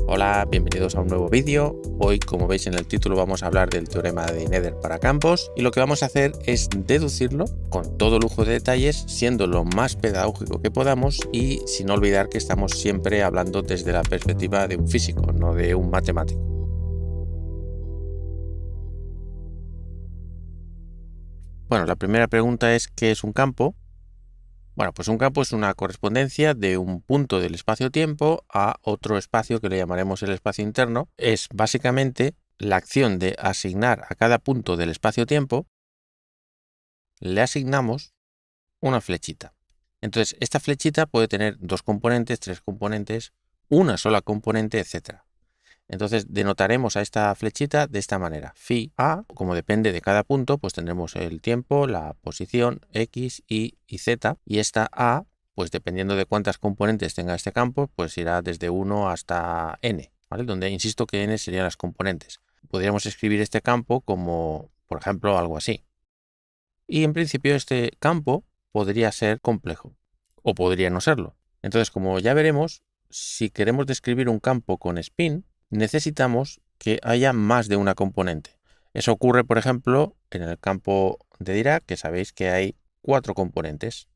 Hola, bienvenidos a un nuevo vídeo. Hoy, como veis en el título, vamos a hablar del teorema de Nether para campos y lo que vamos a hacer es deducirlo con todo lujo de detalles, siendo lo más pedagógico que podamos y sin olvidar que estamos siempre hablando desde la perspectiva de un físico, no de un matemático. Bueno, la primera pregunta es ¿qué es un campo? Bueno, pues un campo es una correspondencia de un punto del espacio-tiempo a otro espacio que le llamaremos el espacio interno. Es básicamente la acción de asignar a cada punto del espacio-tiempo, le asignamos una flechita. Entonces, esta flechita puede tener dos componentes, tres componentes, una sola componente, etc. Entonces, denotaremos a esta flechita de esta manera. Phi A, como depende de cada punto, pues tendremos el tiempo, la posición, X, Y y Z. Y esta A, pues dependiendo de cuántas componentes tenga este campo, pues irá desde 1 hasta N, ¿vale? Donde insisto que N serían las componentes. Podríamos escribir este campo como, por ejemplo, algo así. Y en principio este campo podría ser complejo, o podría no serlo. Entonces, como ya veremos, si queremos describir un campo con spin, necesitamos que haya más de una componente. Eso ocurre, por ejemplo, en el campo de Dirac, que sabéis que hay 4 componentes.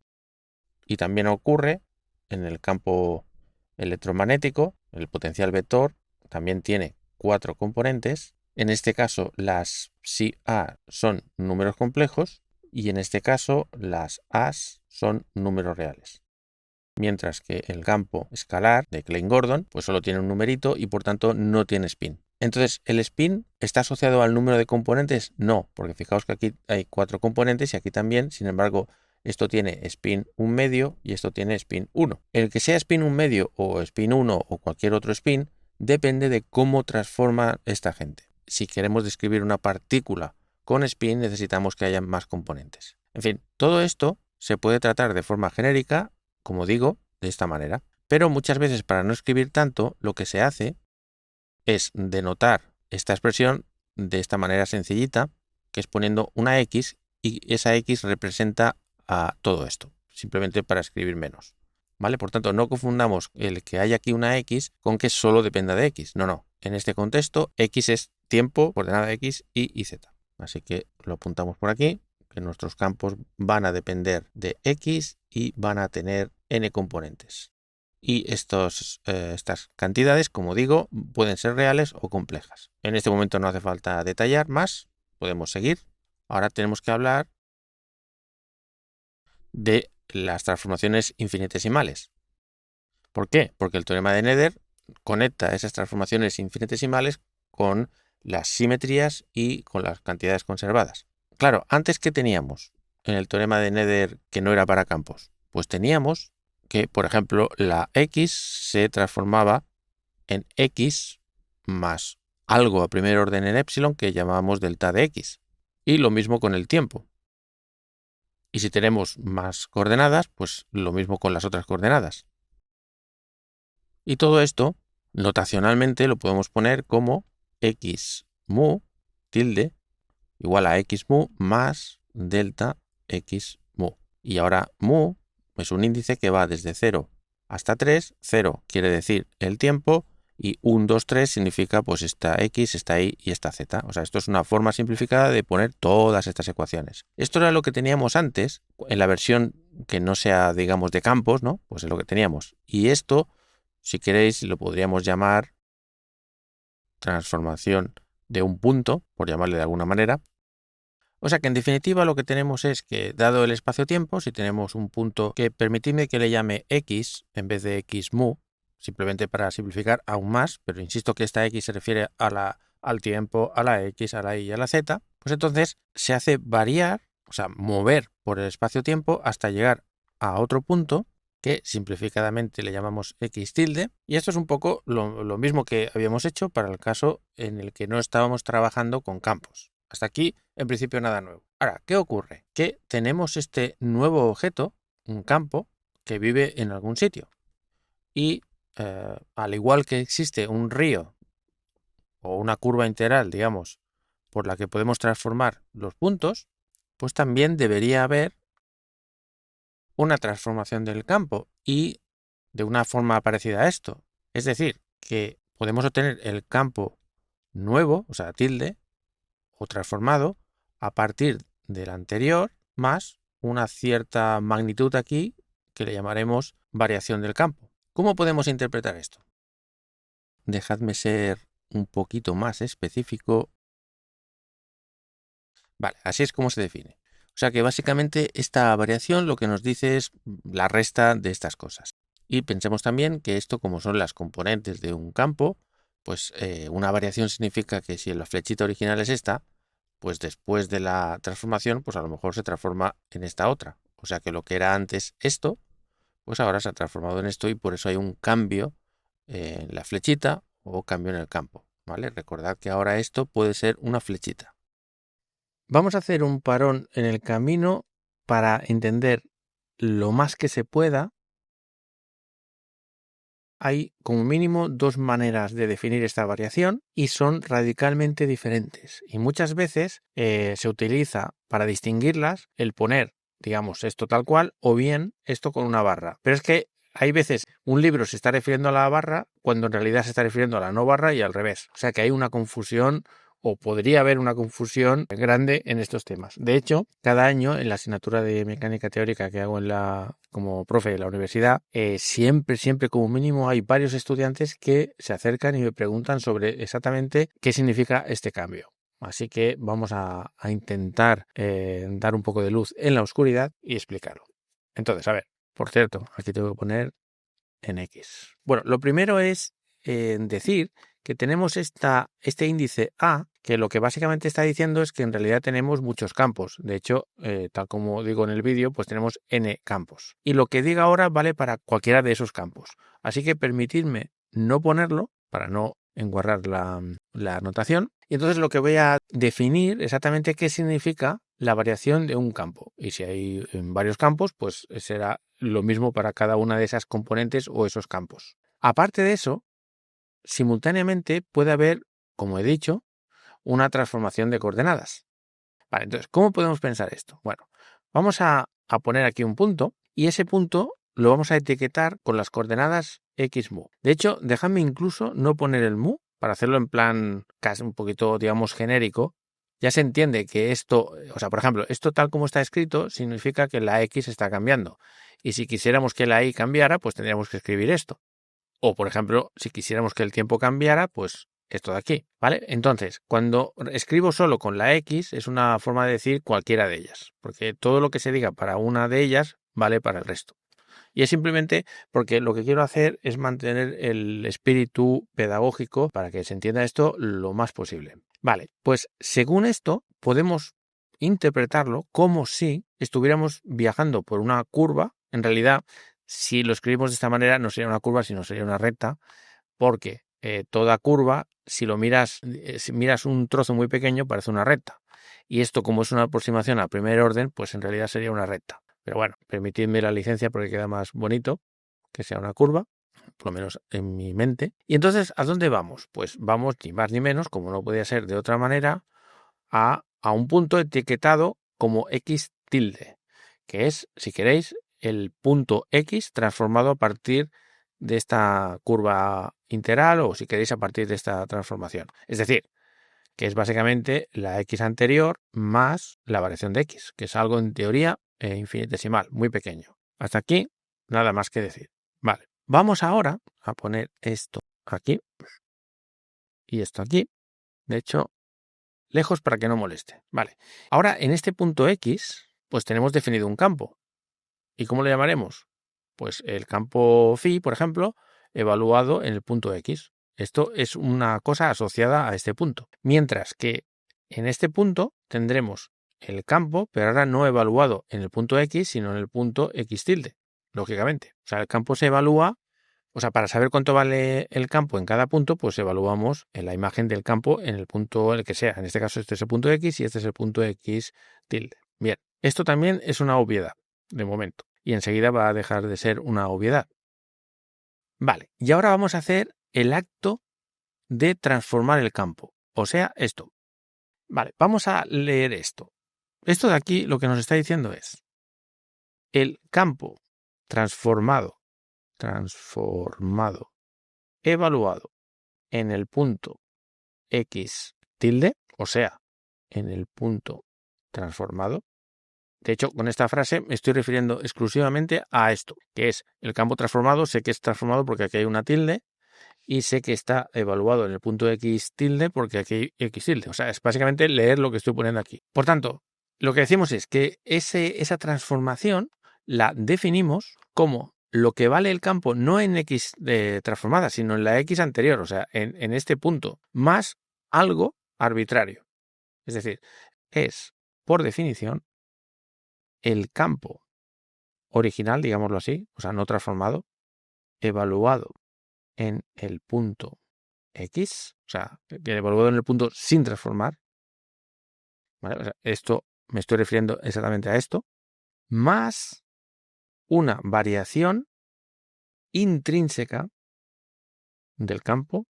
Y también ocurre en el campo electromagnético, el potencial vector también tiene 4 componentes. En este caso, las psi A son números complejos y en este caso, las A's son números reales. Mientras que el campo escalar de Klein-Gordon pues solo tiene un numerito y por tanto no tiene spin. Entonces, ¿el spin está asociado al número de componentes? No, porque fijaos que aquí hay 4 componentes y aquí también, sin embargo, esto tiene spin 1 medio y esto tiene spin 1. El que sea spin 1 medio o spin 1 o cualquier otro spin depende de cómo transforma esta gente. Si queremos describir una partícula con spin necesitamos que haya más componentes. En fin, todo esto se puede tratar de forma genérica, como digo, de esta manera. Pero muchas veces para no escribir tanto, lo que se hace es denotar esta expresión de esta manera sencillita, que es poniendo una X y esa X representa a todo esto, simplemente para escribir menos. ¿Vale? Por tanto, no confundamos el que haya aquí una X con que solo dependa de X. No, no. En este contexto, X es tiempo, coordenada X y Z. Así que lo apuntamos por aquí, que nuestros campos van a depender de X y van a tener N componentes. Y estas cantidades, como digo, pueden ser reales o complejas. En este momento no hace falta detallar más, podemos seguir. Ahora tenemos que hablar de las transformaciones infinitesimales. ¿Por qué? Porque el teorema de Nether conecta esas transformaciones infinitesimales con las simetrías y con las cantidades conservadas. Claro, antes ¿qué teníamos en el teorema de Nether que no era para campos? Pues teníamos que, por ejemplo, la X se transformaba en X más algo a primer orden en epsilon que llamábamos delta de X. Y lo mismo con el tiempo. Y si tenemos más coordenadas, pues lo mismo con las otras coordenadas. Y todo esto, notacionalmente, lo podemos poner como X mu tilde igual a X mu más delta X mu. Y ahora mu es un índice que va desde 0 hasta 3. 0 quiere decir el tiempo y 1, 2, 3 significa pues esta X, esta Y y esta Z. O sea, esto es una forma simplificada de poner todas estas ecuaciones. Esto era lo que teníamos antes en la versión que no sea, digamos, de campos, ¿no? Pues es lo que teníamos. Y esto, si queréis, lo podríamos llamar transformación de un punto, por llamarle de alguna manera. O sea que en definitiva lo que tenemos es que, dado el espacio-tiempo, si tenemos un punto que permitidme que le llame X en vez de X mu, simplemente para simplificar aún más, pero insisto que esta X se refiere al tiempo, a la X, a la Y y a la Z, pues entonces se hace variar, o sea, mover por el espacio-tiempo hasta llegar a otro punto que simplificadamente le llamamos X tilde, y esto es un poco lo mismo que habíamos hecho para el caso en el que no estábamos trabajando con campos. Hasta aquí, en principio, nada nuevo. Ahora, ¿qué ocurre? Que tenemos este nuevo objeto, un campo, que vive en algún sitio. Y al igual que existe un río o una curva integral, digamos, por la que podemos transformar los puntos, pues también debería haber una transformación del campo y de una forma parecida a esto. Es decir, que podemos obtener el campo nuevo, o sea, tilde, o transformado, a partir del anterior, más una cierta magnitud aquí, que le llamaremos variación del campo. ¿Cómo podemos interpretar esto? Dejadme ser un poquito más específico. Vale, así es como se define. O sea que básicamente esta variación lo que nos dice es la resta de estas cosas. Y pensemos también que esto, como son las componentes de un campo, pues una variación significa que si la flechita original es esta, pues después de la transformación, pues a lo mejor se transforma en esta otra. O sea que lo que era antes esto, pues ahora se ha transformado en esto y por eso hay un cambio en la flechita o cambio en el campo. ¿Vale? Recordad que ahora esto puede ser una flechita. Vamos a hacer un parón en el camino para entender lo más que se pueda. Hay como mínimo dos maneras de definir esta variación y son radicalmente diferentes. Y muchas veces se utiliza para distinguirlas el poner, digamos, esto tal cual o bien esto con una barra. Pero es que hay veces un libro se está refiriendo a la barra cuando en realidad se está refiriendo a la no barra y al revés. O sea que hay una confusión o podría haber una confusión grande en estos temas. De hecho, cada año en la asignatura de mecánica teórica que hago como profe de la universidad, siempre como mínimo hay varios estudiantes que se acercan y me preguntan sobre exactamente qué significa este cambio. Así que vamos a intentar dar un poco de luz en la oscuridad y explicarlo. Entonces, a ver, por cierto, aquí tengo que poner en X. Bueno, lo primero es decir que tenemos este índice A, que lo que básicamente está diciendo es que en realidad tenemos muchos campos. De hecho, tal como digo en el vídeo, pues tenemos n campos. Y lo que diga ahora vale para cualquiera de esos campos. Así que permitidme no ponerlo para no enguarrar la anotación. Y entonces lo que voy a definir exactamente qué significa la variación de un campo. Y si hay varios campos, pues será lo mismo para cada una de esas componentes o esos campos. Aparte de eso, simultáneamente puede haber, como he dicho, una transformación de coordenadas. Vale, entonces, ¿cómo podemos pensar esto? Bueno, vamos a poner aquí un punto y ese punto lo vamos a etiquetar con las coordenadas x mu. De hecho, dejadme incluso no poner el mu para hacerlo en plan casi un poquito, digamos, genérico. Ya se entiende que esto, o sea, por ejemplo, esto tal como está escrito significa que la x está cambiando. Y si quisiéramos que la y cambiara, pues tendríamos que escribir esto. O, por ejemplo, si quisiéramos que el tiempo cambiara, pues esto de aquí, ¿vale? Entonces, cuando escribo solo con la X, es una forma de decir cualquiera de ellas, porque todo lo que se diga para una de ellas vale para el resto. Y es simplemente porque lo que quiero hacer es mantener el espíritu pedagógico para que se entienda esto lo más posible. Vale, pues según esto, podemos interpretarlo como si estuviéramos viajando por una curva. En realidad, si lo escribimos de esta manera, no sería una curva, sino sería una recta, porque toda curva, si miras un trozo muy pequeño, parece una recta. Y esto, como es una aproximación al primer orden, pues en realidad sería una recta. Pero bueno, permitidme la licencia porque queda más bonito que sea una curva, por lo menos en mi mente. Y entonces, ¿a dónde vamos? Pues vamos ni más ni menos, como no podía ser de otra manera, a un punto etiquetado como x tilde, que es, si queréis, el punto x transformado a partir de esta curva integral o si queréis a partir de esta transformación. Es decir, que es básicamente la x anterior más la variación de x, que es algo en teoría infinitesimal, muy pequeño. Hasta aquí, nada más que decir. Vale, vamos ahora a poner esto aquí y esto aquí. De hecho, lejos para que no moleste. Vale, ahora en este punto x, pues tenemos definido un campo. ¿Y cómo lo llamaremos? Pues el campo phi, por ejemplo, evaluado en el punto x. Esto es una cosa asociada a este punto. Mientras que en este punto tendremos el campo, pero ahora no evaluado en el punto x, sino en el punto x tilde, lógicamente. O sea, el campo se evalúa, o sea, para saber cuánto vale el campo en cada punto, pues evaluamos en la imagen del campo en el punto el que sea. En este caso, este es el punto x y este es el punto x tilde. Bien, esto también es una obviedad, de momento. Y enseguida va a dejar de ser una obviedad. Vale, y ahora vamos a hacer el acto de transformar el campo, o sea, esto. Vale, vamos a leer esto. Esto de aquí lo que nos está diciendo es el campo transformado, evaluado en el punto X tilde, o sea, en el punto transformado. De hecho, con esta frase me estoy refiriendo exclusivamente a esto, que es el campo transformado. Sé que es transformado porque aquí hay una tilde y sé que está evaluado en el punto X tilde porque aquí hay X tilde. O sea, es básicamente leer lo que estoy poniendo aquí. Por tanto, lo que decimos es que esa transformación la definimos como lo que vale el campo no en X transformada, sino en la X anterior, o sea, en este punto, más algo arbitrario. Es decir, es, por definición, el campo original, digámoslo así, o sea, no transformado, evaluado en el punto X, o sea, evaluado en el punto sin transformar, ¿vale? O sea, esto me estoy refiriendo exactamente a esto, más una variación intrínseca del campo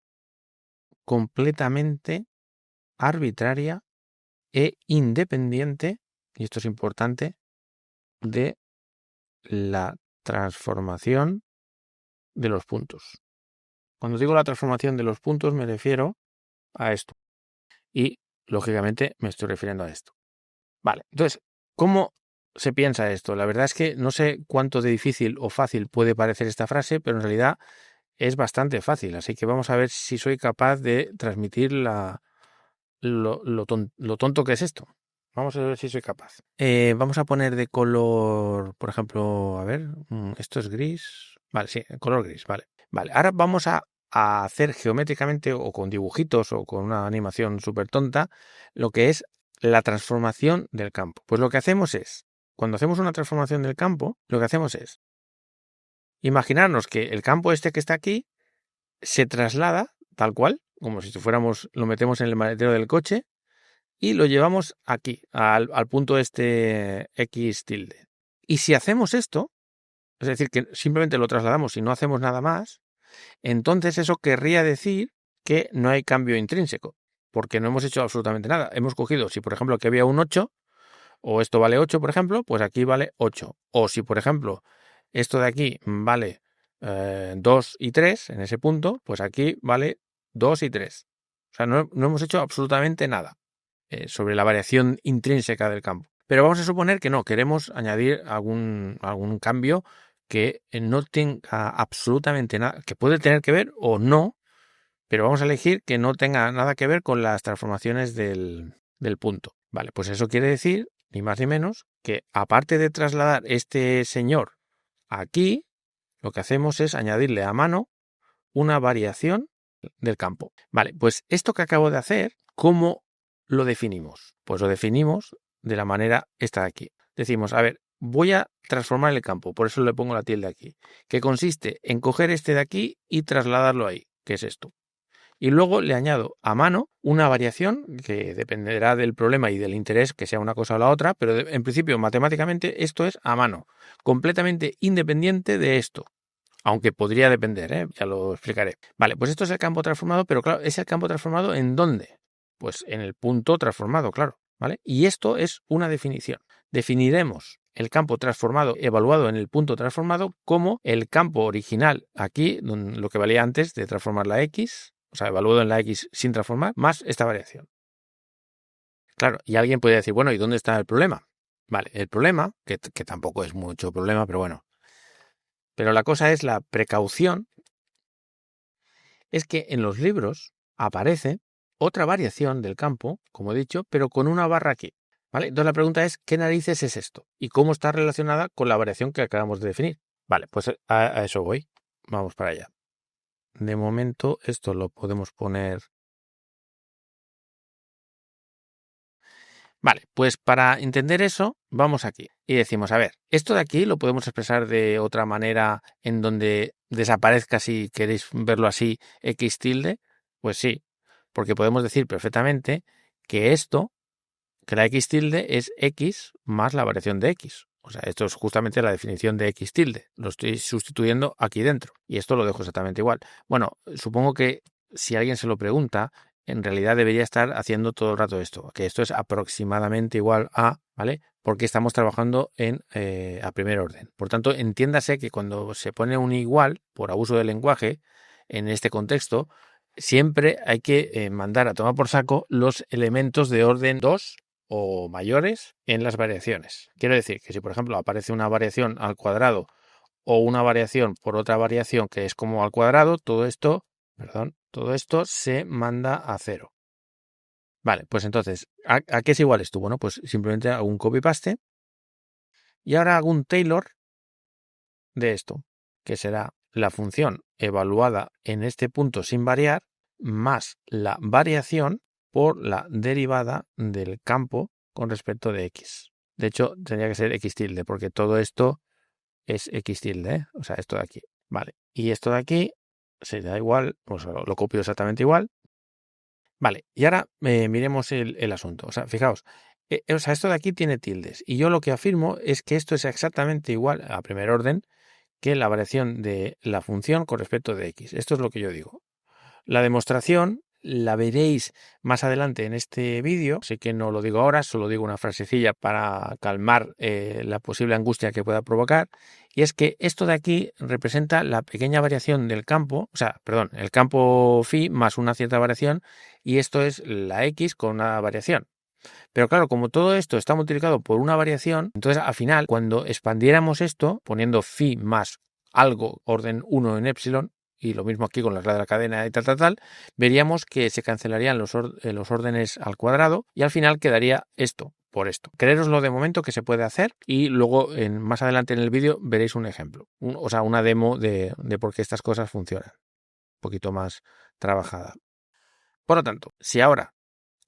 completamente arbitraria e independiente, y esto es importante, de la transformación de los puntos. Cuando digo la transformación de los puntos me refiero a esto. Y, lógicamente, me estoy refiriendo a esto. Vale, entonces, ¿cómo se piensa esto? La verdad es que no sé cuánto de difícil o fácil puede parecer esta frase, pero en realidad es bastante fácil. Así que vamos a ver si soy capaz de transmitir lo tonto que es esto. Vamos a ver si soy capaz. Vamos a poner de color, por ejemplo, a ver, esto es gris. Vale, sí, color gris, vale. Vale, ahora vamos a hacer geométricamente o con dibujitos o con una animación súper tonta lo que es la transformación del campo. Pues lo que hacemos es, cuando hacemos una transformación del campo, lo que hacemos es imaginarnos que el campo este que está aquí se traslada tal cual, como si fuéramos, lo metemos en el maletero del coche y lo llevamos aquí, al punto este X tilde. Y si hacemos esto, es decir, que simplemente lo trasladamos y no hacemos nada más, entonces eso querría decir que no hay cambio intrínseco, porque no hemos hecho absolutamente nada. Hemos cogido, si por ejemplo aquí había un 8, o esto vale 8, por ejemplo, pues aquí vale 8. O si, por ejemplo, esto de aquí vale 2 y 3 en ese punto, pues aquí vale 2 y 3. O sea, no hemos hecho absolutamente nada sobre la variación intrínseca del campo. Pero vamos a suponer que no, queremos añadir algún cambio que no tenga absolutamente nada, que puede tener que ver o no, pero vamos a elegir que no tenga nada que ver con las transformaciones del punto. Vale, pues eso quiere decir, ni más ni menos, que aparte de trasladar este señor aquí, lo que hacemos es añadirle a mano una variación del campo. Vale, pues esto que acabo de hacer, ¿cómo lo definimos? Pues lo definimos de la manera esta de aquí. Decimos, a ver, voy a transformar el campo, por eso le pongo la tilde aquí, que consiste en coger este de aquí y trasladarlo ahí, que es esto. Y luego le añado a mano una variación que dependerá del problema y del interés, que sea una cosa o la otra, pero en principio matemáticamente esto es a mano, completamente independiente de esto. Aunque podría depender, ya lo explicaré. Vale, pues esto es el campo transformado, pero claro, ¿es el campo transformado en dónde? Pues en el punto transformado, claro, ¿vale? Y esto es una definición. Definiremos el campo transformado evaluado en el punto transformado como el campo original aquí, lo que valía antes de transformar la X, o sea, evaluado en la X sin transformar, más esta variación. Claro, y alguien puede decir, bueno, ¿y dónde está el problema? Vale, el problema, que tampoco es mucho problema, pero bueno, pero la cosa es la precaución, es que en los libros aparece otra variación del campo, como he dicho, pero con una barra aquí. ¿Vale? Entonces la pregunta es, ¿qué narices es esto? ¿Y cómo está relacionada con la variación que acabamos de definir? Vale, pues a eso voy. Vamos para allá. De momento esto lo podemos poner... Vale, pues para entender eso, vamos aquí y decimos, a ver, esto de aquí lo podemos expresar de otra manera en donde desaparezca, si queréis verlo así, X tilde. Pues sí, porque podemos decir perfectamente que esto, que la X tilde es X más la variación de X. O sea, esto es justamente la definición de X tilde. Lo estoy sustituyendo aquí dentro. Y esto lo dejo exactamente igual. Bueno, supongo que si alguien se lo pregunta, en realidad debería estar haciendo todo el rato esto, que esto es aproximadamente igual a, ¿vale? Porque estamos trabajando a primer orden. Por tanto, entiéndase que cuando se pone un igual, por abuso del lenguaje, en este contexto, siempre hay que mandar a tomar por saco los elementos de orden 2 o mayores en las variaciones. Quiero decir que si, por ejemplo, aparece una variación al cuadrado o una variación por otra variación que es como al cuadrado, todo esto se manda a 0. Vale, pues entonces, ¿a qué es igual esto? Bueno, pues simplemente hago un copy-paste y ahora hago un tailor de esto, que será la función evaluada en este punto sin variar más la variación por la derivada del campo con respecto de x. De hecho, tendría que ser x tilde, porque todo esto es x tilde, ¿eh? O sea, esto de aquí. Vale, y esto de aquí se da igual, o sea, lo copio exactamente igual. Vale, y ahora miremos el asunto. O sea, fijaos, o sea, esto de aquí tiene tildes, y yo lo que afirmo es que esto es exactamente igual a primer orden que la variación de la función con respecto de x. Esto es lo que yo digo. La demostración la veréis más adelante en este vídeo, así que no lo digo ahora, solo digo una frasecilla para calmar la posible angustia que pueda provocar, y es que esto de aquí representa la pequeña variación del campo, o sea, perdón, el campo phi más una cierta variación, y esto es la x con una variación. Pero claro, como todo esto está multiplicado por una variación, entonces al final, cuando expandiéramos esto, poniendo phi más algo orden 1 en epsilon, y lo mismo aquí con la regla de la cadena y tal, veríamos que se cancelarían los órdenes al cuadrado y al final quedaría esto por esto. Creéroslo de momento que se puede hacer y luego más adelante en el vídeo veréis un ejemplo, o sea, una demo de por qué estas cosas funcionan, un poquito más trabajada. Por lo tanto, si ahora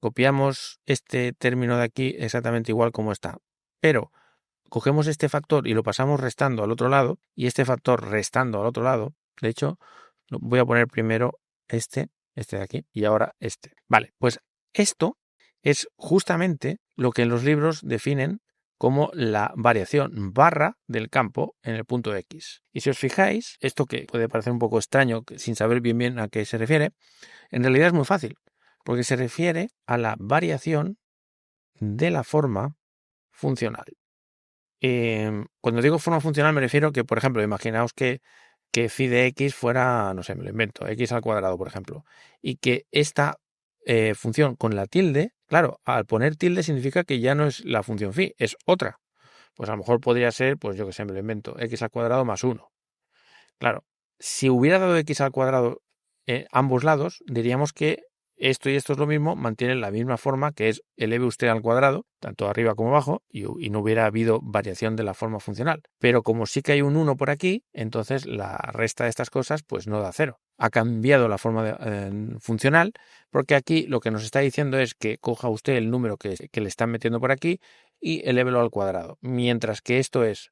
copiamos este término de aquí exactamente igual como está, pero cogemos este factor y lo pasamos restando al otro lado, y este factor restando al otro lado, de hecho, voy a poner primero este de aquí, y ahora este. Vale, pues esto es justamente lo que en los libros definen como la variación barra del campo en el punto X. Y si os fijáis, esto que puede parecer un poco extraño sin saber bien a qué se refiere, en realidad es muy fácil, porque se refiere a la variación de la forma funcional. Cuando digo forma funcional me refiero que, por ejemplo, imaginaos que phi de x fuera, no sé, me lo invento, x al cuadrado, por ejemplo, y que esta función con la tilde, claro, al poner tilde significa que ya no es la función phi, es otra. Pues a lo mejor podría ser, pues yo que sé, me lo invento, x al cuadrado más 1. Claro, si hubiera dado x al cuadrado ambos lados, diríamos que esto y esto es lo mismo, mantienen la misma forma, que es eleve usted al cuadrado, tanto arriba como abajo, y no hubiera habido variación de la forma funcional. Pero como sí que hay un 1 por aquí, entonces la resta de estas cosas pues no da 0. Ha cambiado la forma funcional, porque aquí lo que nos está diciendo es que coja usted el número que le están metiendo por aquí y elévelo al cuadrado. Mientras que esto es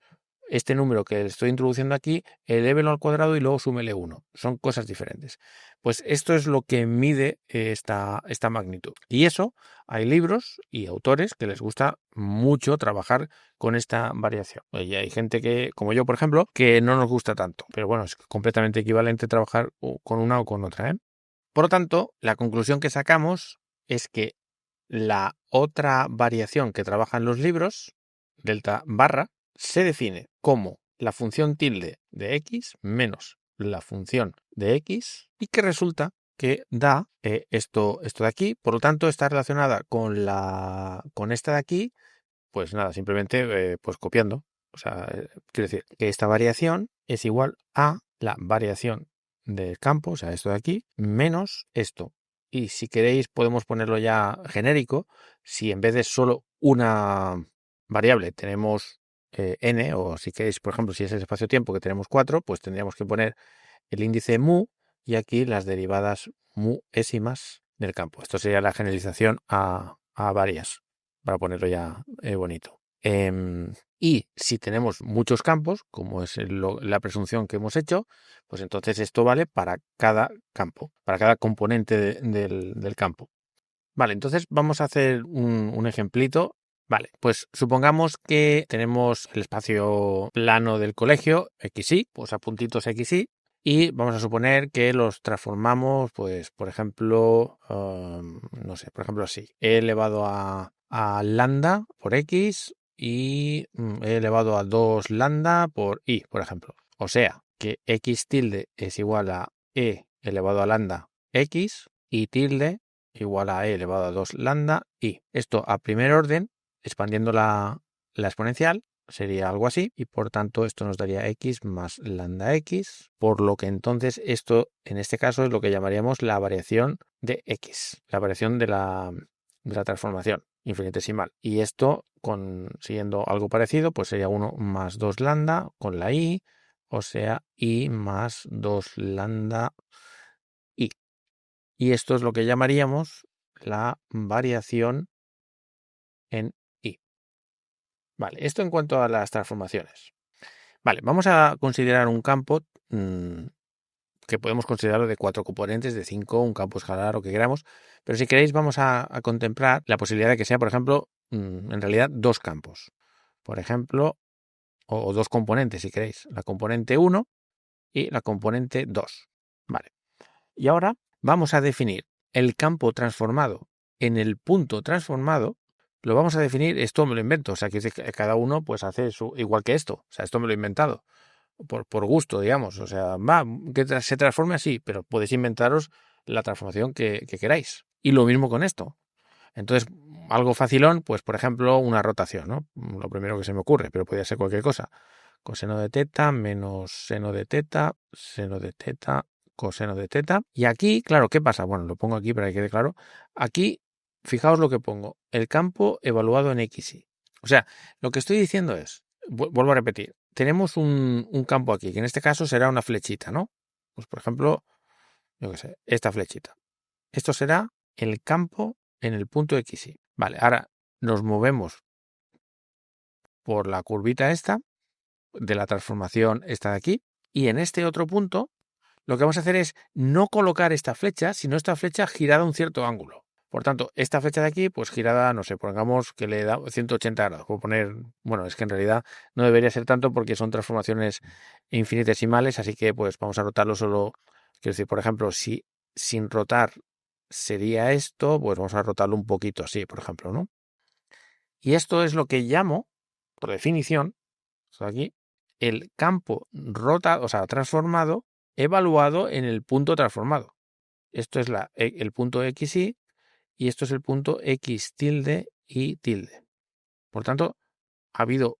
este número que le estoy introduciendo aquí, elévelo al cuadrado y luego súmele 1. Son cosas diferentes. Pues esto es lo que mide esta magnitud. Y eso, hay libros y autores que les gusta mucho trabajar con esta variación. Y hay gente que, como yo, por ejemplo, que no nos gusta tanto. Pero bueno, es completamente equivalente trabajar con una o con otra, ¿eh? Por lo tanto, la conclusión que sacamos es que la otra variación que trabajan los libros, delta barra, se define como la función tilde de x menos la función de x y que resulta que da esto de aquí. Por lo tanto, está relacionada con esta de aquí, pues nada, simplemente pues copiando. O sea, quiero decir que esta variación es igual a la variación del campo, o sea, esto de aquí, menos esto. Y si queréis podemos ponerlo ya genérico. Si en vez de solo una variable tenemos n, o si queréis, por ejemplo, si es el espacio-tiempo que tenemos 4, pues tendríamos que poner el índice mu y aquí las derivadas muésimas del campo. Esto sería la generalización a varias, para ponerlo ya bonito. Y si tenemos muchos campos, como es la presunción que hemos hecho, pues entonces esto vale para cada campo, para cada componente del campo. Vale, entonces vamos a hacer un ejemplito. Vale, pues supongamos que tenemos el espacio plano del colegio, XY, pues a puntitos XY, y vamos a suponer que los transformamos, pues, por ejemplo, no sé, por ejemplo así, e elevado a lambda por X y e elevado a 2 lambda por Y, por ejemplo. O sea, que X tilde es igual a E elevado a lambda x y tilde igual a e elevado a 2 lambda i. Esto a primer orden, expandiendo la exponencial, sería algo así, y por tanto esto nos daría x más lambda x, por lo que entonces esto en este caso es lo que llamaríamos la variación de x, la variación de la transformación infinitesimal. Y esto, siguiendo algo parecido, pues sería 1 más 2 lambda con la i, o sea, i más 2 lambda i. Y esto es lo que llamaríamos la variación en i. Vale, esto en cuanto a las transformaciones. Vale, vamos a considerar un campo que podemos considerarlo de 4 componentes, de 5, un campo escalar, lo que queramos. Pero si queréis vamos a contemplar la posibilidad de que sea, por ejemplo, en realidad 2 campos. Por ejemplo, o 2 componentes si queréis. La componente 1 y la componente 2. Vale. Y ahora vamos a definir el campo transformado en el punto transformado. Lo vamos a definir, esto me lo invento, o sea, que cada uno pues hace igual que esto. O sea, esto me lo he inventado. Por gusto, digamos. O sea, que se transforme así, pero podéis inventaros la transformación que queráis. Y lo mismo con esto. Entonces, algo facilón, pues por ejemplo, una rotación, ¿no? Lo primero que se me ocurre, pero podría ser cualquier cosa. Coseno de teta menos seno de teta, coseno de teta. Y aquí, claro, ¿qué pasa? Bueno, lo pongo aquí para que quede claro. Aquí, fijaos lo que pongo. El campo evaluado en XY. O sea, lo que estoy diciendo es, vuelvo a repetir, tenemos un campo aquí, que en este caso será una flechita, ¿no? Pues por ejemplo, yo qué sé, esta flechita. Esto será el campo en el punto XY. Vale, ahora nos movemos por la curvita esta, de la transformación esta de aquí, y en este otro punto lo que vamos a hacer es no colocar esta flecha, sino esta flecha girada a un cierto ángulo. Por tanto, esta flecha de aquí, pues girada, no sé, pongamos que le da 180 grados. Puedo poner, bueno, es que en realidad no debería ser tanto porque son transformaciones infinitesimales, así que pues vamos a rotarlo solo, quiero decir, por ejemplo, si sin rotar sería esto, pues vamos a rotarlo un poquito así, por ejemplo, ¿no? Y esto es lo que llamo, por definición, aquí, el campo o sea, transformado, evaluado en el punto transformado. Esto es el punto XY y esto es el punto X tilde y tilde. Por tanto, ha habido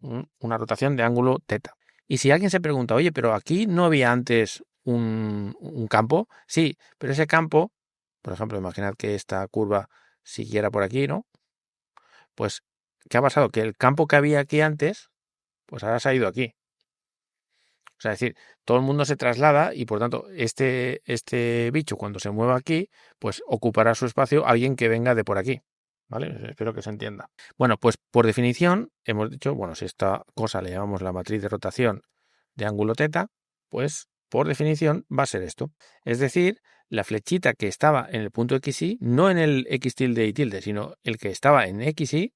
una rotación de ángulo teta. Y si alguien se pregunta, oye, pero aquí no había antes un campo, sí, pero ese campo, por ejemplo, imaginad que esta curva siguiera por aquí, ¿no? Pues, ¿qué ha pasado? Que el campo que había aquí antes, pues ahora se ha ido aquí. O sea, es decir, todo el mundo se traslada y por tanto este bicho cuando se mueva aquí, pues ocupará su espacio alguien que venga de por aquí. ¿Vale? Espero que se entienda. Bueno, pues por definición hemos dicho, bueno, si esta cosa le llamamos la matriz de rotación de ángulo teta, pues por definición va a ser esto. Es decir, la flechita que estaba en el punto XY, no en el X tilde y tilde, sino el que estaba en XY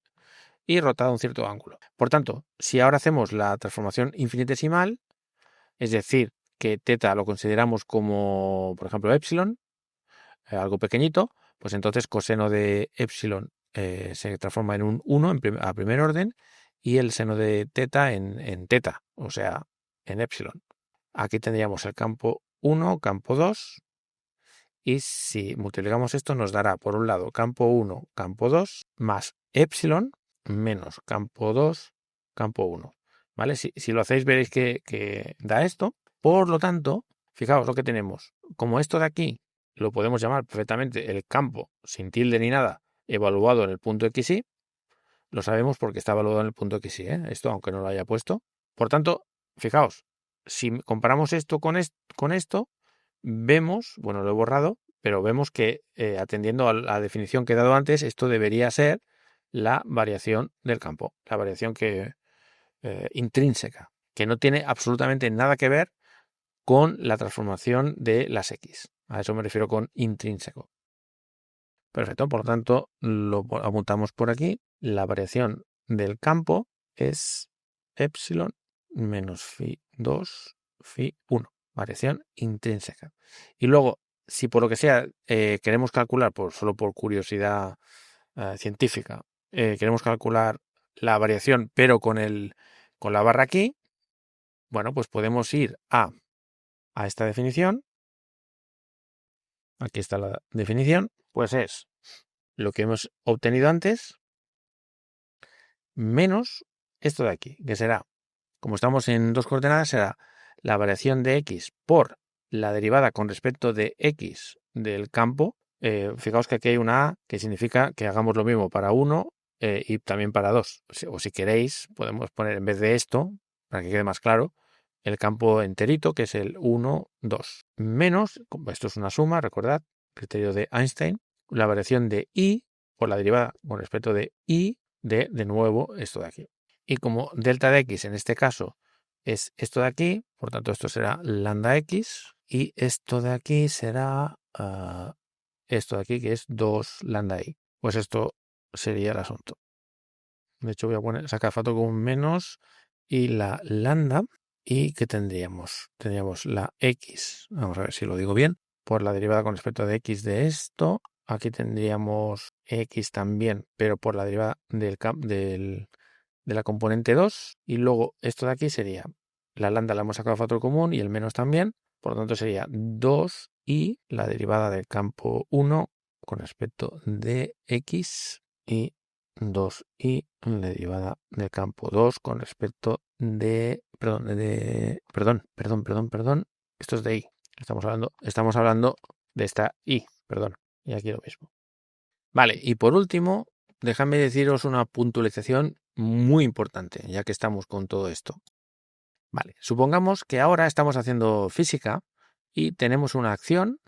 y rotado a un cierto ángulo. Por tanto, si ahora hacemos la transformación infinitesimal, es decir, que teta lo consideramos como, por ejemplo, epsilon, algo pequeñito, pues entonces coseno de epsilon se transforma en un 1 a primer orden y el seno de teta en teta, o sea, en epsilon. Aquí tendríamos el campo 1, campo 2, y si multiplicamos esto nos dará, por un lado, campo 1, campo 2, más epsilon, menos campo 2, campo 1. ¿Vale? Si lo hacéis veréis que da esto. Por lo tanto, fijaos lo que tenemos. Como esto de aquí lo podemos llamar perfectamente el campo, sin tilde ni nada, evaluado en el punto XY, lo sabemos porque está evaluado en el punto XY, ¿eh? Esto aunque no lo haya puesto. Por tanto, fijaos, si comparamos esto con esto, vemos, bueno, lo he borrado, pero vemos que atendiendo a la definición que he dado antes, esto debería ser la variación del campo, la variación intrínseca, que no tiene absolutamente nada que ver con la transformación de las X. A eso me refiero con intrínseco. Perfecto, por lo tanto, lo apuntamos por aquí. La variación del campo es epsilon menos phi 2, phi 1. Variación intrínseca. Y luego, si por lo que sea queremos calcular, solo por curiosidad científica, queremos calcular la variación, pero con la barra aquí, bueno, pues podemos ir a esta definición aquí está la definición, pues es lo que hemos obtenido antes menos esto de aquí, que será, como estamos en dos coordenadas, será la variación de x por la derivada con respecto de x del campo. Fijaos que aquí hay una a que significa que hagamos lo mismo para 1 y también para 2. O si queréis, podemos poner en vez de esto, para que quede más claro, el campo enterito, que es el 1, 2, menos, como esto es una suma, recordad, criterio de Einstein, la variación de y por la derivada con respecto de y de nuevo esto de aquí. Y como delta de x en este caso es esto de aquí, por tanto esto será lambda x y esto de aquí será esto de aquí que es 2 lambda i. Pues esto sería el asunto. De hecho voy a sacar factor con un menos y la lambda. ¿Y qué tendríamos? Tendríamos la x, vamos a ver si lo digo bien, por la derivada con respecto de x de esto. Aquí tendríamos x también, pero por la derivada de la componente 2. Y luego esto de aquí sería, la lambda la hemos sacado factor común y el menos también. Por lo tanto sería 2 y la derivada del campo 1 con respecto de x y 2 y la derivada del campo 2 con respecto de, perdón, esto es de y. Estamos hablando de esta y, perdón, y aquí lo mismo. Vale, y por último, dejadme deciros una puntualización muy importante, ya que estamos con todo esto. Vale, supongamos que ahora estamos haciendo física y tenemos una acción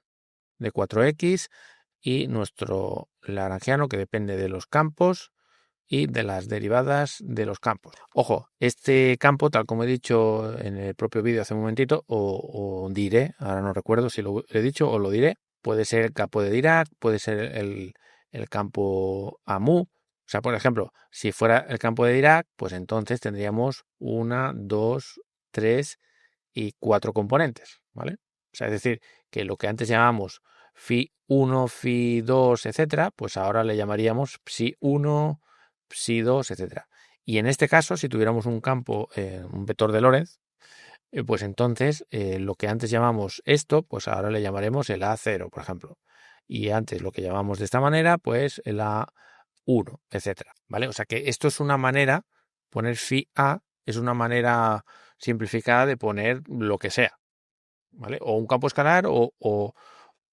de 4x y nuestro lagrangiano que depende de los campos y de las derivadas de los campos. Ojo, este campo, tal como he dicho en el propio vídeo hace un momentito, o diré, ahora no recuerdo si lo he dicho o lo diré, puede ser el campo de Dirac, puede ser el campo AMU. O sea, por ejemplo, si fuera el campo de Dirac, pues entonces tendríamos 1, 2, 3 y 4 componentes, ¿vale? O sea, es decir, que lo que antes llamábamos phi1, phi2, etcétera, pues ahora le llamaríamos psi1, psi2, etcétera. Y en este caso, si tuviéramos un campo, un vector de Lorentz, pues entonces lo que antes llamamos esto, pues ahora le llamaremos el A0, por ejemplo. Y antes lo que llamamos de esta manera, pues el A1, etcétera. ¿Vale? O sea que esto es una manera, poner phi A es una manera simplificada de poner lo que sea. ¿Vale? O un campo escalar o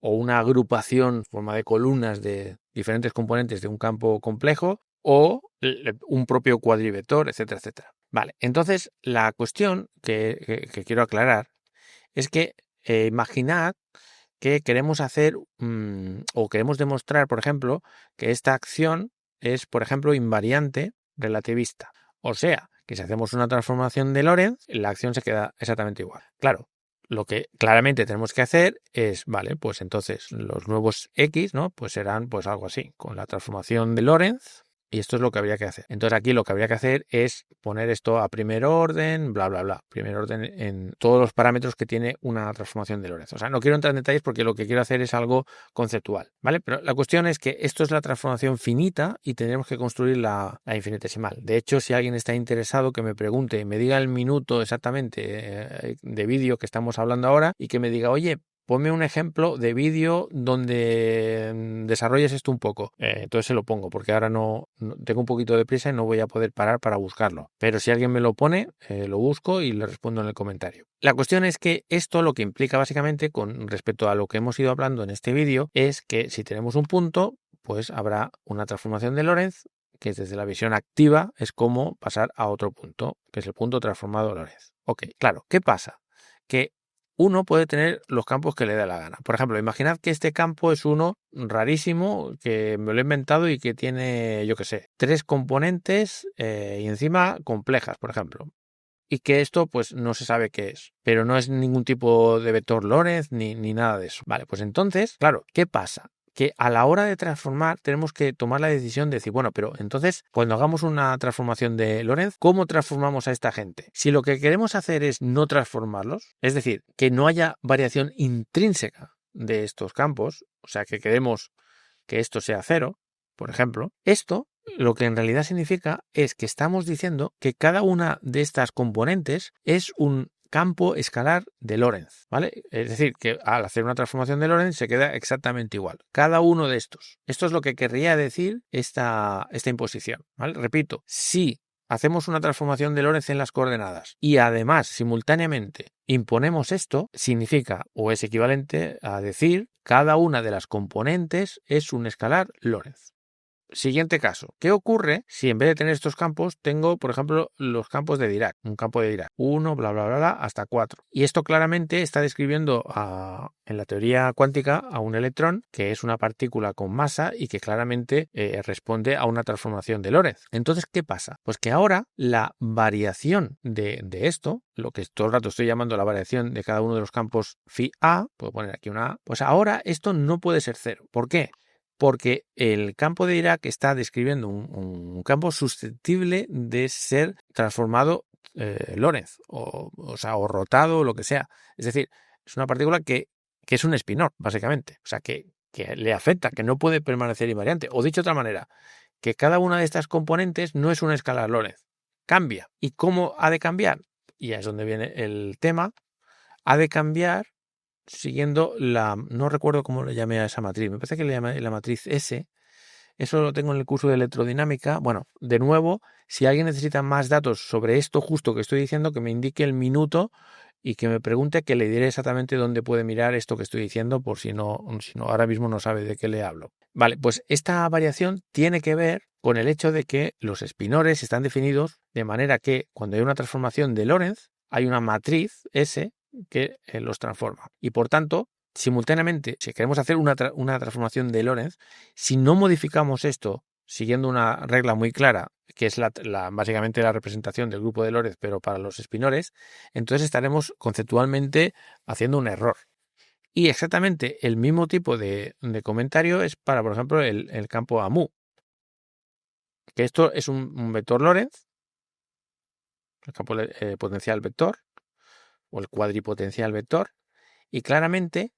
una agrupación en forma de columnas de diferentes componentes de un campo complejo o un propio cuadrivector, etcétera, etcétera. Vale, entonces la cuestión que quiero aclarar es que imaginad que queremos hacer o queremos demostrar, por ejemplo, que esta acción es, por ejemplo, invariante relativista. O sea, que si hacemos una transformación de Lorentz, la acción se queda exactamente igual. Claro, lo que claramente tenemos que hacer es, vale, pues entonces los nuevos x, ¿no? Pues serán pues algo así, con la transformación de Lorentz. Y esto es lo que habría que hacer. Entonces aquí lo que habría que hacer es poner esto a primer orden, bla, bla, bla. Primer orden en todos los parámetros que tiene una transformación de Lorentz. O sea, no quiero entrar en detalles porque lo que quiero hacer es algo conceptual, ¿vale? Pero la cuestión es que esto es la transformación finita y tenemos que construir la infinitesimal. De hecho, si alguien está interesado, que me pregunte, me diga el minuto exactamente de vídeo que estamos hablando ahora y que me diga, oye, ponme un ejemplo de vídeo donde desarrolles esto un poco. Entonces se lo pongo, porque ahora no tengo un poquito de prisa y no voy a poder parar para buscarlo. Pero si alguien me lo pone, lo busco y le respondo en el comentario. La cuestión es que esto lo que implica básicamente con respecto a lo que hemos ido hablando en este vídeo es que si tenemos un punto, pues habrá una transformación de Lorentz, que desde la visión activa es como pasar a otro punto, que es el punto transformado de Lorentz. Ok, claro, ¿qué pasa? Que uno puede tener los campos que le dé la gana. Por ejemplo, imaginad que este campo es uno rarísimo, que me lo he inventado y que tiene, yo qué sé, 3 componentes y encima complejas, por ejemplo. Y que esto pues no se sabe qué es, pero no es ningún tipo de vector Lorentz ni nada de eso. Vale, pues entonces, claro, ¿qué pasa? Que a la hora de transformar tenemos que tomar la decisión de decir, bueno, pero entonces cuando hagamos una transformación de Lorentz, ¿cómo transformamos a esta gente? Si lo que queremos hacer es no transformarlos, es decir, que no haya variación intrínseca de estos campos, o sea, que queremos que esto sea cero, por ejemplo, esto lo que en realidad significa es que estamos diciendo que cada una de estas componentes es un campo escalar de Lorentz, ¿vale? Es decir, que al hacer una transformación de Lorentz se queda exactamente igual. Cada uno de estos. Esto es lo que querría decir esta imposición, ¿vale? Repito, si hacemos una transformación de Lorentz en las coordenadas y además simultáneamente imponemos esto, significa o es equivalente a decir cada una de las componentes es un escalar Lorentz. Siguiente caso, ¿qué ocurre si en vez de tener estos campos tengo, por ejemplo, los campos de Dirac? Un campo de Dirac, 1, bla, bla, bla, bla, hasta 4. Y esto claramente está describiendo en la teoría cuántica a un electrón, que es una partícula con masa y que claramente responde a una transformación de Lorentz. Entonces, ¿qué pasa? Pues que ahora la variación de esto, lo que todo el rato estoy llamando la variación de cada uno de los campos phi A, puedo poner aquí una A, pues ahora esto no puede ser 0. ¿Por qué? Porque el campo de Dirac está describiendo un campo susceptible de ser transformado Lorentz, o rotado o lo que sea. Es decir, es una partícula que es un spinor, básicamente. O sea, que le afecta, que no puede permanecer invariante. O dicho de otra manera, que cada una de estas componentes no es un escalar Lorentz. Cambia. ¿Y cómo ha de cambiar? Y es donde viene el tema. Ha de cambiar siguiendo no recuerdo cómo le llamé a esa matriz, me parece que le llamé la matriz S, eso lo tengo en el curso de electrodinámica. Bueno, de nuevo, si alguien necesita más datos sobre esto justo que estoy diciendo, que me indique el minuto y que me pregunte, que le diré exactamente dónde puede mirar esto que estoy diciendo, por si no ahora mismo no sabe de qué le hablo. Vale, pues esta variación tiene que ver con el hecho de que los spinores están definidos de manera que cuando hay una transformación de Lorentz, hay una matriz S que los transforma. Y por tanto, simultáneamente, si queremos hacer una transformación de Lorentz, si no modificamos esto siguiendo una regla muy clara, que es básicamente la representación del grupo de Lorentz, pero para los spinores, entonces estaremos conceptualmente haciendo un error. Y exactamente el mismo tipo de comentario es para, por ejemplo, el campo AMU, que esto es un vector Lorentz, el campo potencial vector, o el cuadripotencial vector, y claramente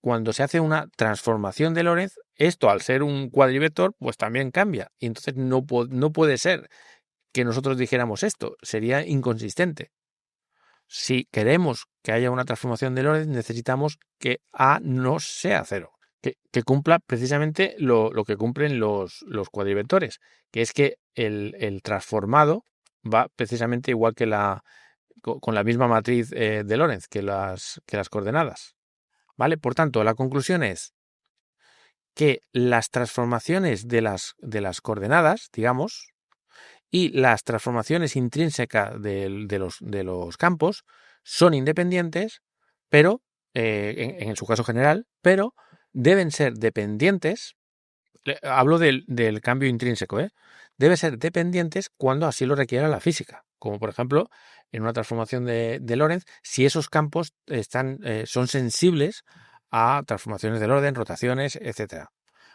cuando se hace una transformación de Lorentz, esto al ser un cuadrivector, pues también cambia. Y entonces no puede ser que nosotros dijéramos esto, sería inconsistente. Si queremos que haya una transformación de Lorentz, necesitamos que A no sea 0, que cumpla precisamente lo que cumplen los cuadrivectores, que es que el transformado va precisamente igual que con la misma matriz de Lorentz que las coordenadas. ¿Vale? Por tanto, la conclusión es que las transformaciones de las coordenadas, digamos, y las transformaciones intrínsecas de los campos son independientes, pero en su caso general, pero deben ser dependientes. Hablo del cambio intrínseco, deben ser dependientes cuando así lo requiera la física, como por ejemplo en una transformación de Lorentz, si esos campos son sensibles a transformaciones de Lorentz, rotaciones, etc.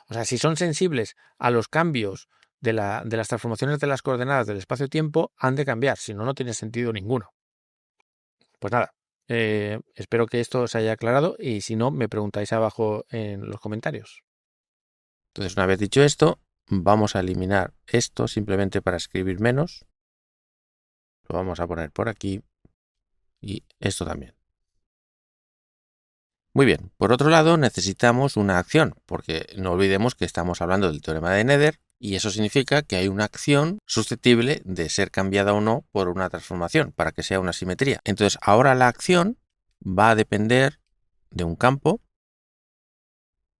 O sea, si son sensibles a los cambios de las transformaciones de las coordenadas del espacio-tiempo, han de cambiar, si no, no tiene sentido ninguno. Pues nada, espero que esto os haya aclarado y si no, me preguntáis abajo en los comentarios. Entonces, una vez dicho esto, vamos a eliminar esto simplemente para escribir menos. Lo vamos a poner por aquí y esto también. Muy bien, por otro lado necesitamos una acción, porque no olvidemos que estamos hablando del teorema de Nether y eso significa que hay una acción susceptible de ser cambiada o no por una transformación para que sea una simetría. Entonces ahora la acción va a depender de un campo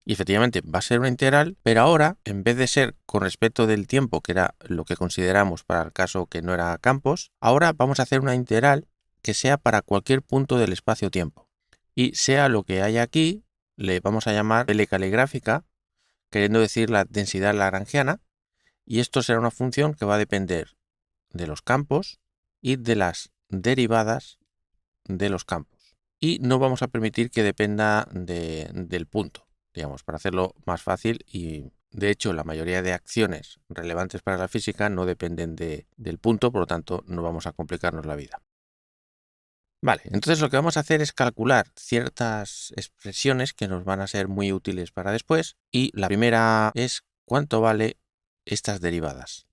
y efectivamente va a ser una integral, pero ahora en vez de ser con respecto del tiempo, que era lo que consideramos para el caso que no era campos, ahora vamos a hacer una integral que sea para cualquier punto del espacio-tiempo. Y sea lo que haya aquí, le vamos a llamar L caligráfica, queriendo decir la densidad lagrangiana, y esto será una función que va a depender de los campos y de las derivadas de los campos. Y no vamos a permitir que dependa del punto, digamos, para hacerlo más fácil, y de hecho la mayoría de acciones relevantes para la física no dependen del punto, por lo tanto no vamos a complicarnos la vida. Vale, entonces lo que vamos a hacer es calcular ciertas expresiones que nos van a ser muy útiles para después, y la primera es cuánto vale estas derivadas.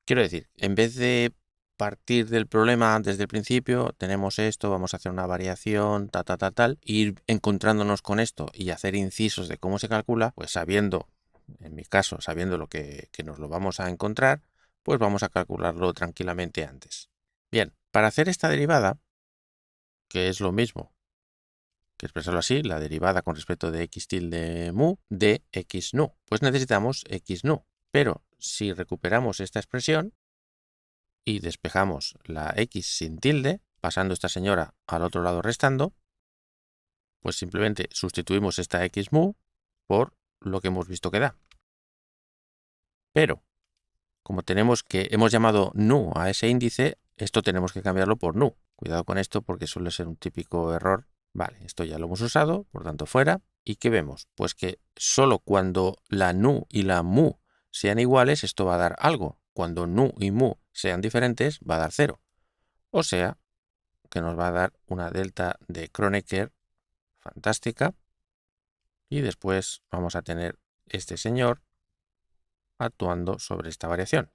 Quiero decir, en vez de partir del problema desde el principio, tenemos esto, vamos a hacer una variación, tal, ir encontrándonos con esto y hacer incisos de cómo se calcula, pues sabiendo, en mi caso, sabiendo lo que nos lo vamos a encontrar, pues vamos a calcularlo tranquilamente antes. Bien, para hacer esta derivada, que es lo mismo que expresarlo así, la derivada con respecto de x tilde mu de x nu, pues necesitamos x nu. Pero si recuperamos esta expresión y despejamos la x sin tilde, pasando esta señora al otro lado restando, pues simplemente sustituimos esta x mu por lo que hemos visto que da. Pero, como hemos llamado nu a ese índice, esto tenemos que cambiarlo por nu. Cuidado con esto porque suele ser un típico error. Vale, esto ya lo hemos usado, por tanto fuera. ¿Y qué vemos? Pues que solo cuando la nu y la mu sean iguales, esto va a dar algo. Cuando nu y mu sean diferentes, va a dar 0. O sea, que nos va a dar una delta de Kronecker fantástica. Y después vamos a tener este señor actuando sobre esta variación.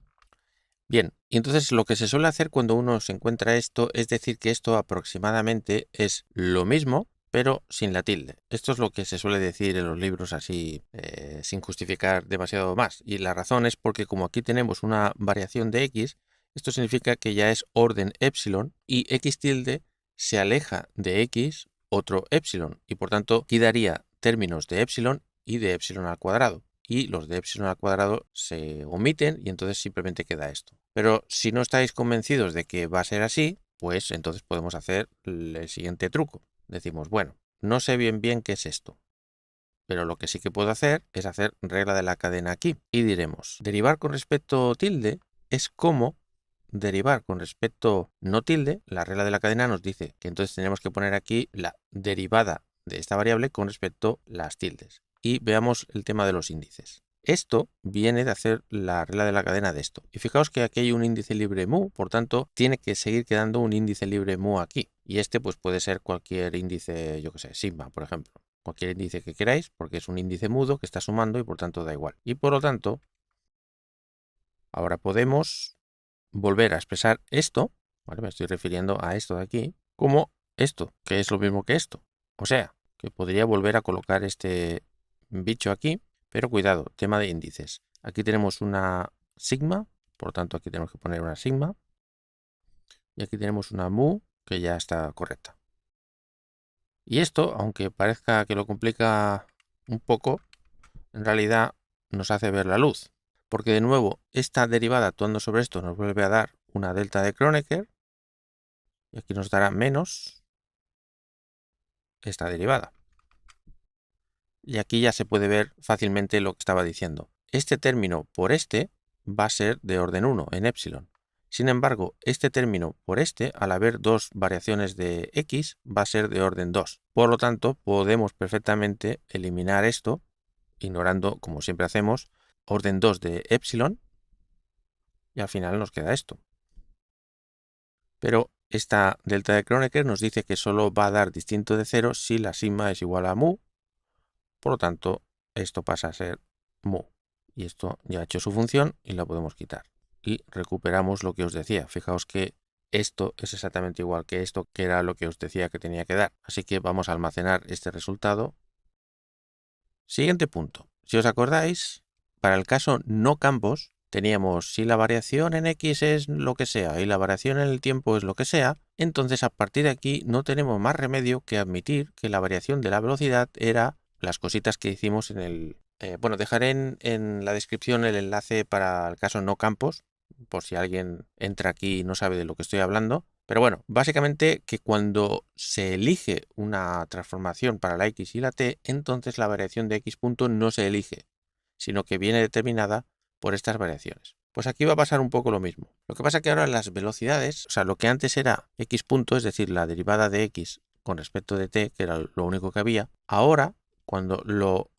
Bien, y entonces lo que se suele hacer cuando uno se encuentra esto es decir que esto aproximadamente es lo mismo, pero sin la tilde. Esto es lo que se suele decir en los libros así, sin justificar demasiado más. Y la razón es porque como aquí tenemos una variación de x, esto significa que ya es orden epsilon y x tilde se aleja de x otro epsilon. Y por tanto aquí daría términos de epsilon y de epsilon al cuadrado. Y los de epsilon al cuadrado se omiten y entonces simplemente queda esto. Pero si no estáis convencidos de que va a ser así, pues entonces podemos hacer el siguiente truco. Decimos, bueno, no sé bien qué es esto, pero lo que sí que puedo hacer es hacer regla de la cadena aquí. Y diremos, derivar con respecto tilde es como derivar con respecto no tilde. La regla de la cadena nos dice que entonces tenemos que poner aquí la derivada de esta variable con respecto a las tildes. Y veamos el tema de los índices. Esto viene de hacer la regla de la cadena de esto. Y fijaos que aquí hay un índice libre mu, por tanto, tiene que seguir quedando un índice libre mu aquí. Y este pues puede ser cualquier índice, yo que sé, sigma, por ejemplo. Cualquier índice que queráis, porque es un índice mudo que está sumando y por tanto da igual. Y por lo tanto, ahora podemos volver a expresar esto, ¿vale? Me estoy refiriendo a esto de aquí, como esto, que es lo mismo que esto. O sea, que podría volver a colocar este bicho aquí, pero cuidado, tema de índices. Aquí tenemos una sigma, por tanto aquí tenemos que poner una sigma. Y aquí tenemos una mu, que ya está correcta. Y esto, aunque parezca que lo complica un poco, en realidad nos hace ver la luz. Porque de nuevo, esta derivada actuando sobre esto nos vuelve a dar una delta de Kronecker. Y aquí nos dará menos esta derivada. Y aquí ya se puede ver fácilmente lo que estaba diciendo. Este término por este va a ser de orden 1 en epsilon. Sin embargo, este término por este, al haber dos variaciones de x, va a ser de orden 2. Por lo tanto, podemos perfectamente eliminar esto, ignorando, como siempre hacemos, orden 2 de epsilon, y al final nos queda esto. Pero esta delta de Kronecker nos dice que solo va a dar distinto de 0 si la sigma es igual a mu. Por lo tanto, esto pasa a ser mu. Y esto ya ha hecho su función y la podemos quitar. Y recuperamos lo que os decía. Fijaos que esto es exactamente igual que esto, que era lo que os decía que tenía que dar. Así que vamos a almacenar este resultado. Siguiente punto. Si os acordáis, para el caso no campos, teníamos si la variación en x es lo que sea y la variación en el tiempo es lo que sea, entonces a partir de aquí no tenemos más remedio que admitir que la variación de la velocidad era las cositas que hicimos en el... bueno, dejaré en la descripción el enlace para el caso no campos, por si alguien entra aquí y no sabe de lo que estoy hablando. Pero bueno, básicamente que cuando se elige una transformación para la x y la t, entonces la variación de x punto no se elige, sino que viene determinada por estas variaciones. Pues aquí va a pasar un poco lo mismo. Lo que pasa es que ahora las velocidades, o sea, lo que antes era x punto, es decir, la derivada de x con respecto de t, que era lo único que había, ahora cuando lo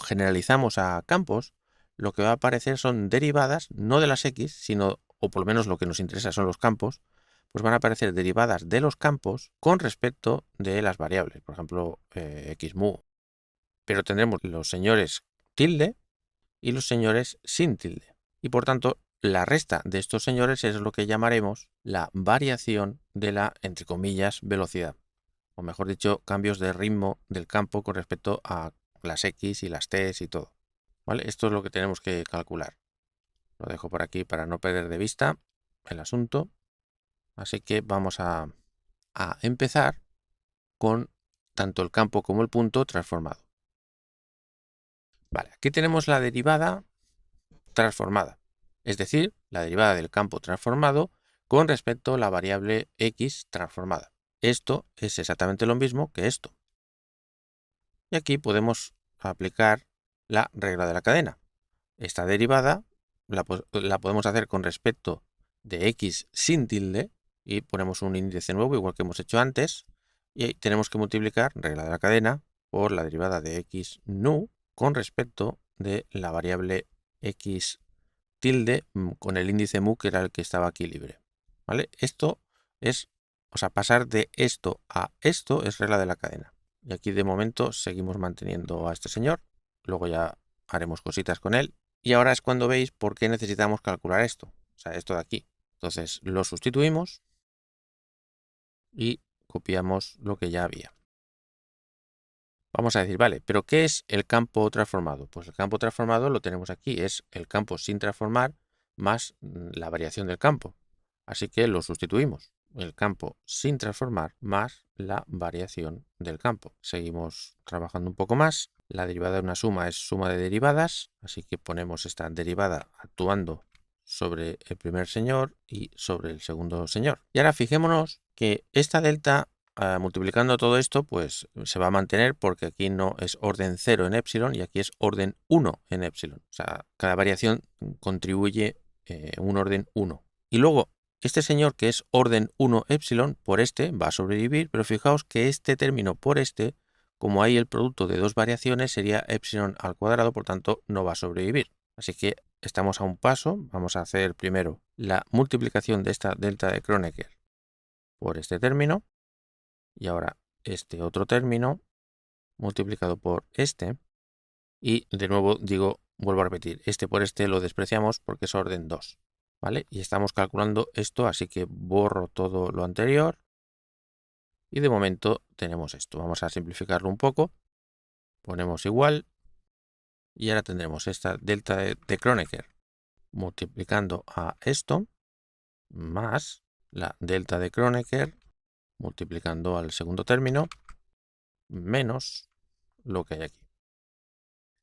generalizamos a campos, lo que va a aparecer son derivadas no de las x, sino, o por lo menos lo que nos interesa son los campos, pues van a aparecer derivadas de los campos con respecto de las variables, por ejemplo, x mu. Pero tendremos los señores tilde y los señores sin tilde. Y por tanto, la resta de estos señores es lo que llamaremos la variación de la, entre comillas, velocidad. O mejor dicho, cambios de ritmo del campo con respecto a las X y las T y todo. ¿Vale? Esto es lo que tenemos que calcular. Lo dejo por aquí para no perder de vista el asunto. Así que vamos a empezar con tanto el campo como el punto transformado. Vale, aquí tenemos la derivada transformada, es decir, la derivada del campo transformado con respecto a la variable x transformada. Esto es exactamente lo mismo que esto. Y aquí podemos aplicar la regla de la cadena. Esta derivada la podemos hacer con respecto de x sin tilde y ponemos un índice nuevo igual que hemos hecho antes y tenemos que multiplicar regla de la cadena por la derivada de x nu con respecto de la variable x tilde con el índice mu que era el que estaba aquí libre. ¿Vale? Esto es, o sea, pasar de esto a esto es regla de la cadena. Y aquí de momento seguimos manteniendo a este señor. Luego ya haremos cositas con él. Y ahora es cuando veis por qué necesitamos calcular esto. O sea, esto de aquí. Entonces lo sustituimos y copiamos lo que ya había. Vamos a decir, vale, pero ¿qué es el campo transformado? Pues el campo transformado lo tenemos aquí. Es el campo sin transformar más la variación del campo. Así que lo sustituimos. El campo sin transformar más la variación del campo. Seguimos trabajando un poco más. La derivada de una suma es suma de derivadas, así que ponemos esta derivada actuando sobre el primer señor y sobre el segundo señor. Y ahora fijémonos que esta delta, multiplicando todo esto, pues se va a mantener porque aquí no es orden 0 en epsilon y aquí es orden 1 en epsilon. O sea, cada variación contribuye un orden 1. Y luego este señor que es orden 1 epsilon por este va a sobrevivir, pero fijaos que este término por este, como hay el producto de dos variaciones, sería epsilon al cuadrado, por tanto no va a sobrevivir. Así que estamos a un paso. Vamos a hacer primero la multiplicación de esta delta de Kronecker por este término y ahora este otro término multiplicado por este y de nuevo digo, vuelvo a repetir, este por este lo despreciamos porque es orden 2. ¿Vale? Y estamos calculando esto, así que borro todo lo anterior. Y de momento tenemos esto. Vamos a simplificarlo un poco. Ponemos igual. Y ahora tendremos esta delta de Kronecker multiplicando a esto más la delta de Kronecker multiplicando al segundo término menos lo que hay aquí.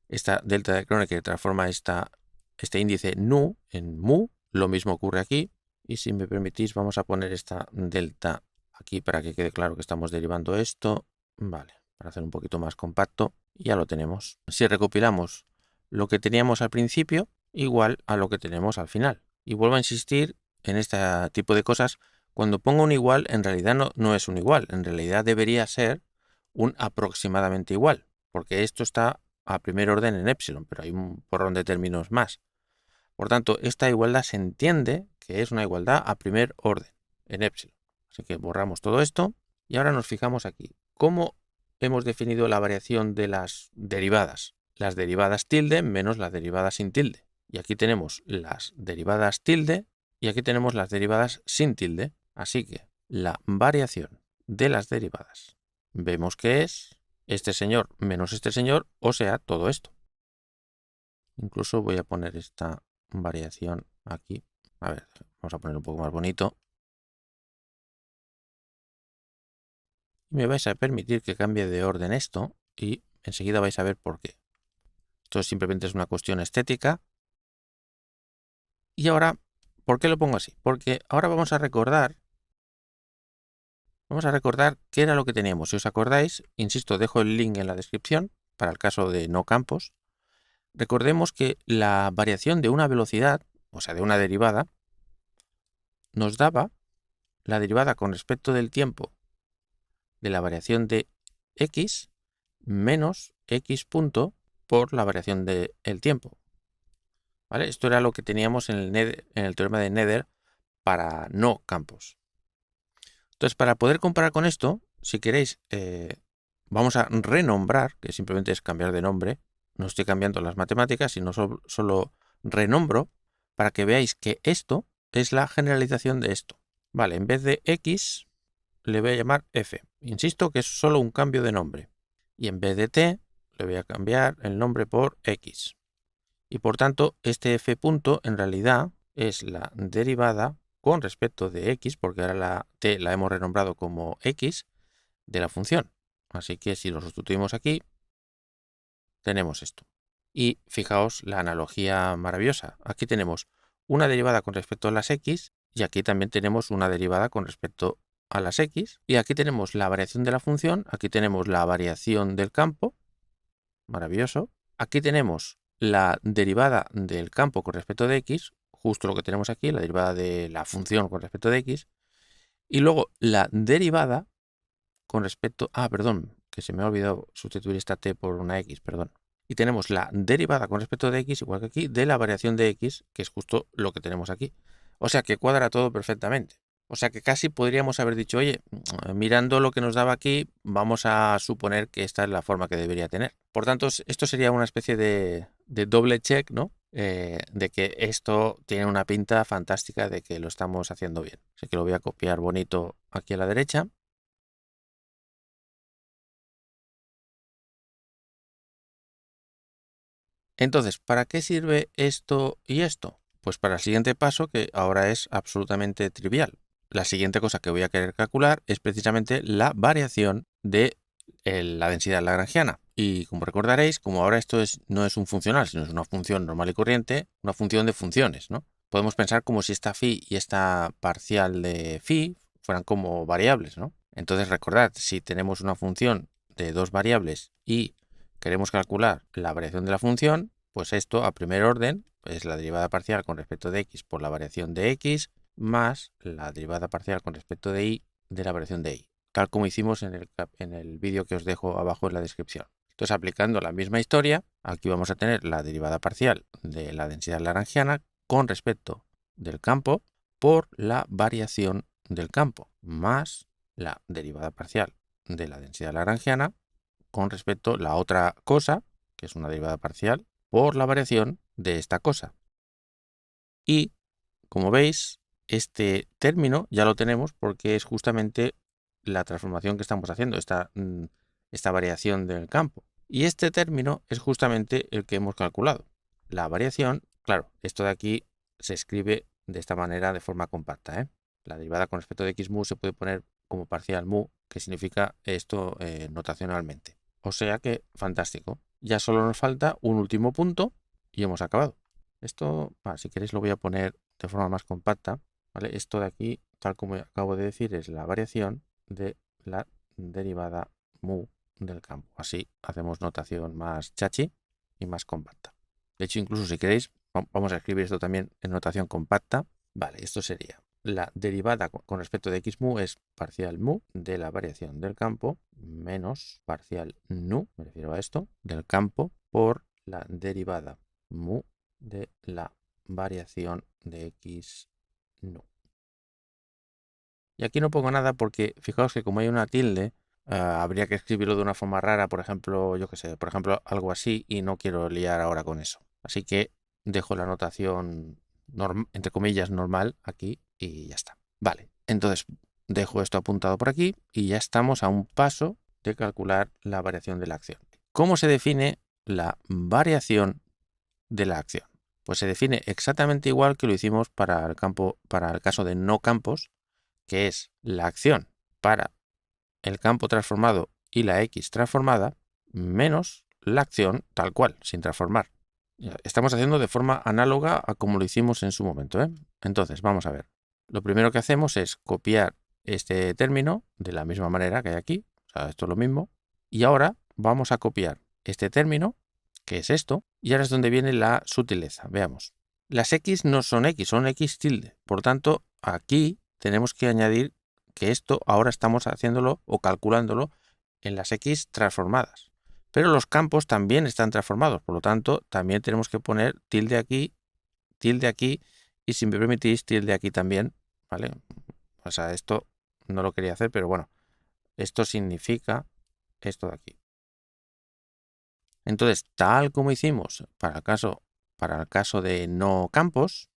Esta delta de Kronecker transforma este índice nu en mu. Lo mismo ocurre aquí. Y si me permitís, vamos a poner esta delta aquí para que quede claro que estamos derivando esto. Vale, para hacer un poquito más compacto. Ya lo tenemos. Si recopilamos lo que teníamos al principio, igual a lo que tenemos al final. Y vuelvo a insistir en este tipo de cosas. Cuando pongo un igual, en realidad no es un igual. En realidad debería ser un aproximadamente igual. Porque esto está a primer orden en epsilon, pero hay un porrón de términos más. Por tanto, esta igualdad se entiende que es una igualdad a primer orden en epsilon. Así que borramos todo esto y ahora nos fijamos aquí. ¿Cómo hemos definido la variación de las derivadas? Las derivadas tilde menos las derivadas sin tilde. Y aquí tenemos las derivadas tilde y aquí tenemos las derivadas sin tilde. Así que la variación de las derivadas vemos que es este señor menos este señor, o sea, todo esto. Incluso voy a poner esta variación aquí. A ver, vamos a poner un poco más bonito. Me vais a permitir que cambie de orden esto y enseguida vais a ver por qué. Esto simplemente es una cuestión estética. Y ahora, ¿por qué lo pongo así? Porque ahora vamos a recordar qué era lo que teníamos. Si os acordáis, insisto, dejo el link en la descripción para el caso de no campos. Recordemos que la variación de una velocidad, o sea, de una derivada, nos daba la derivada con respecto del tiempo de la variación de x menos x punto por la variación del tiempo. ¿Vale? Esto era lo que teníamos en el teorema de Nether para no campos. Entonces, para poder comparar con esto, si queréis, vamos a renombrar, que simplemente es cambiar de nombre. No estoy cambiando las matemáticas, sino solo renombro para que veáis que esto es la generalización de esto. Vale, en vez de X le voy a llamar F. Insisto que es solo un cambio de nombre. Y en vez de T le voy a cambiar el nombre por X. Y por tanto, este F punto en realidad es la derivada con respecto de X, porque ahora la T la hemos renombrado como X, de la función. Así que si lo sustituimos aquí, tenemos esto. Y fijaos la analogía maravillosa. Aquí tenemos una derivada con respecto a las X y aquí también tenemos una derivada con respecto a las X. Y aquí tenemos la variación de la función, aquí tenemos la variación del campo. Maravilloso. Aquí tenemos la derivada del campo con respecto de X, justo lo que tenemos aquí, la derivada de la función con respecto de X. Y luego la derivada con respecto... perdón, que se me ha olvidado sustituir esta t por una x, perdón. Y tenemos la derivada con respecto de x, igual que aquí, de la variación de x, que es justo lo que tenemos aquí. O sea que cuadra todo perfectamente. O sea que casi podríamos haber dicho, oye, mirando lo que nos daba aquí, vamos a suponer que esta es la forma que debería tener. Por tanto, esto sería una especie de doble check, ¿no? De que esto tiene una pinta fantástica de que lo estamos haciendo bien. Así que lo voy a copiar bonito aquí a la derecha. Entonces, ¿para qué sirve esto y esto? Pues para el siguiente paso, que ahora es absolutamente trivial. La siguiente cosa que voy a querer calcular es precisamente la variación de la densidad lagrangiana. Y como recordaréis, como ahora esto no es un funcional, sino es una función normal y corriente, una función de funciones, ¿no? Podemos pensar como si esta phi y esta parcial de phi fueran como variables, ¿no? Entonces recordad, si tenemos una función de dos variables y queremos calcular la variación de la función, pues esto a primer orden es la derivada parcial con respecto de x por la variación de x más la derivada parcial con respecto de y de la variación de y, tal como hicimos en el vídeo que os dejo abajo en la descripción. Entonces, aplicando la misma historia, aquí vamos a tener la derivada parcial de la densidad lagrangiana con respecto del campo por la variación del campo más la derivada parcial de la densidad lagrangiana con respecto a la otra cosa, que es una derivada parcial, por la variación de esta cosa. Y, como veis, este término ya lo tenemos porque es justamente la transformación que estamos haciendo, esta variación del campo. Y este término es justamente el que hemos calculado. La variación, claro, esto de aquí se escribe de esta manera de forma compacta, ¿eh? La derivada con respecto de x mu se puede poner como parcial mu, que significa esto notacionalmente. O sea que, fantástico. Ya solo nos falta un último punto y hemos acabado. Esto, si queréis, lo voy a poner de forma más compacta, ¿vale? Esto de aquí, tal como acabo de decir, es la variación de la derivada mu del campo. Así hacemos notación más chachi y más compacta. De hecho, incluso si queréis, vamos a escribir esto también en notación compacta. Vale, esto sería la derivada con respecto de x mu es parcial mu de la variación del campo menos parcial nu, me refiero a esto, del campo por la derivada mu de la variación de x nu. Y aquí no pongo nada porque fijaos que como hay una tilde, habría que escribirlo de una forma rara, por ejemplo, yo qué sé, por ejemplo, algo así, y no quiero liar ahora con eso. Así que dejo la notación, entre comillas, normal aquí y ya está. Vale, entonces dejo esto apuntado por aquí y ya estamos a un paso de calcular la variación de la acción. ¿Cómo se define la variación de la acción? Pues se define exactamente igual que lo hicimos para el caso de no campos, que es la acción para el campo transformado y la x transformada menos la acción tal cual, sin transformar. Estamos haciendo de forma análoga a como lo hicimos en su momento, ¿eh? Entonces, vamos a ver. Lo primero que hacemos es copiar este término de la misma manera que hay aquí. O sea, esto es lo mismo. Y ahora vamos a copiar este término, que es esto, y ahora es donde viene la sutileza. Veamos. Las x no son x, son x tilde. Por tanto, aquí tenemos que añadir que esto ahora estamos haciéndolo o calculándolo en las x transformadas. Pero los campos también están transformados, por lo tanto, también tenemos que poner tilde aquí y si me permitís, tilde aquí también, ¿vale? O sea, esto no lo quería hacer, pero bueno, esto significa esto de aquí. Entonces, tal como hicimos para el caso de no campos,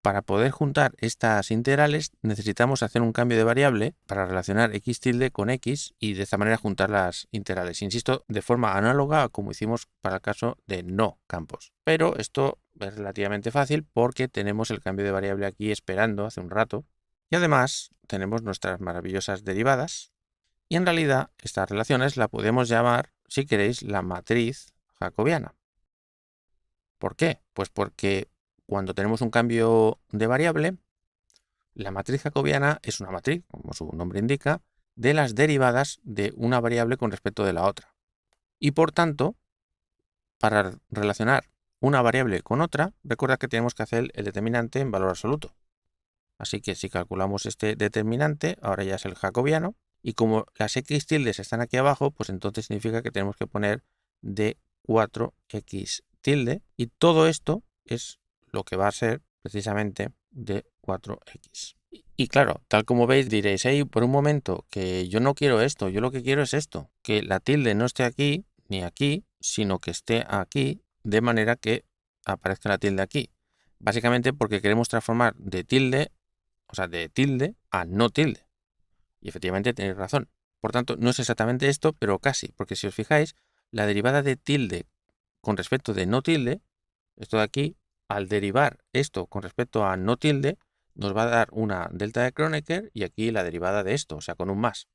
Para poder juntar estas integrales necesitamos hacer un cambio de variable para relacionar x tilde con x y de esta manera juntar las integrales. Insisto, de forma análoga a como hicimos para el caso de no campos. Pero esto es relativamente fácil porque tenemos el cambio de variable aquí esperando hace un rato. Y además tenemos nuestras maravillosas derivadas. Y en realidad estas relaciones la podemos llamar, si queréis, la matriz jacobiana. ¿Por qué? Pues porque cuando tenemos un cambio de variable, la matriz jacobiana es una matriz, como su nombre indica, de las derivadas de una variable con respecto de la otra. Y por tanto, para relacionar una variable con otra, recuerda que tenemos que hacer el determinante en valor absoluto. Así que si calculamos este determinante, ahora ya es el jacobiano, y como las x tildes están aquí abajo, pues entonces significa que tenemos que poner d4x tilde, y todo esto es lo que va a ser precisamente d4x. Y claro, tal como veis, diréis, hey, por un momento, que yo no quiero esto, yo lo que quiero es esto, que la tilde no esté aquí ni aquí, sino que esté aquí, de manera que aparezca la tilde aquí. Básicamente porque queremos transformar de tilde, o sea, de tilde a no tilde. Y efectivamente tenéis razón. Por tanto, no es exactamente esto, pero casi, porque si os fijáis, la derivada de tilde con respecto de no tilde, esto de aquí, al derivar esto con respecto a no tilde, nos va a dar una delta de Kronecker y aquí la derivada de esto, o sea, con un más.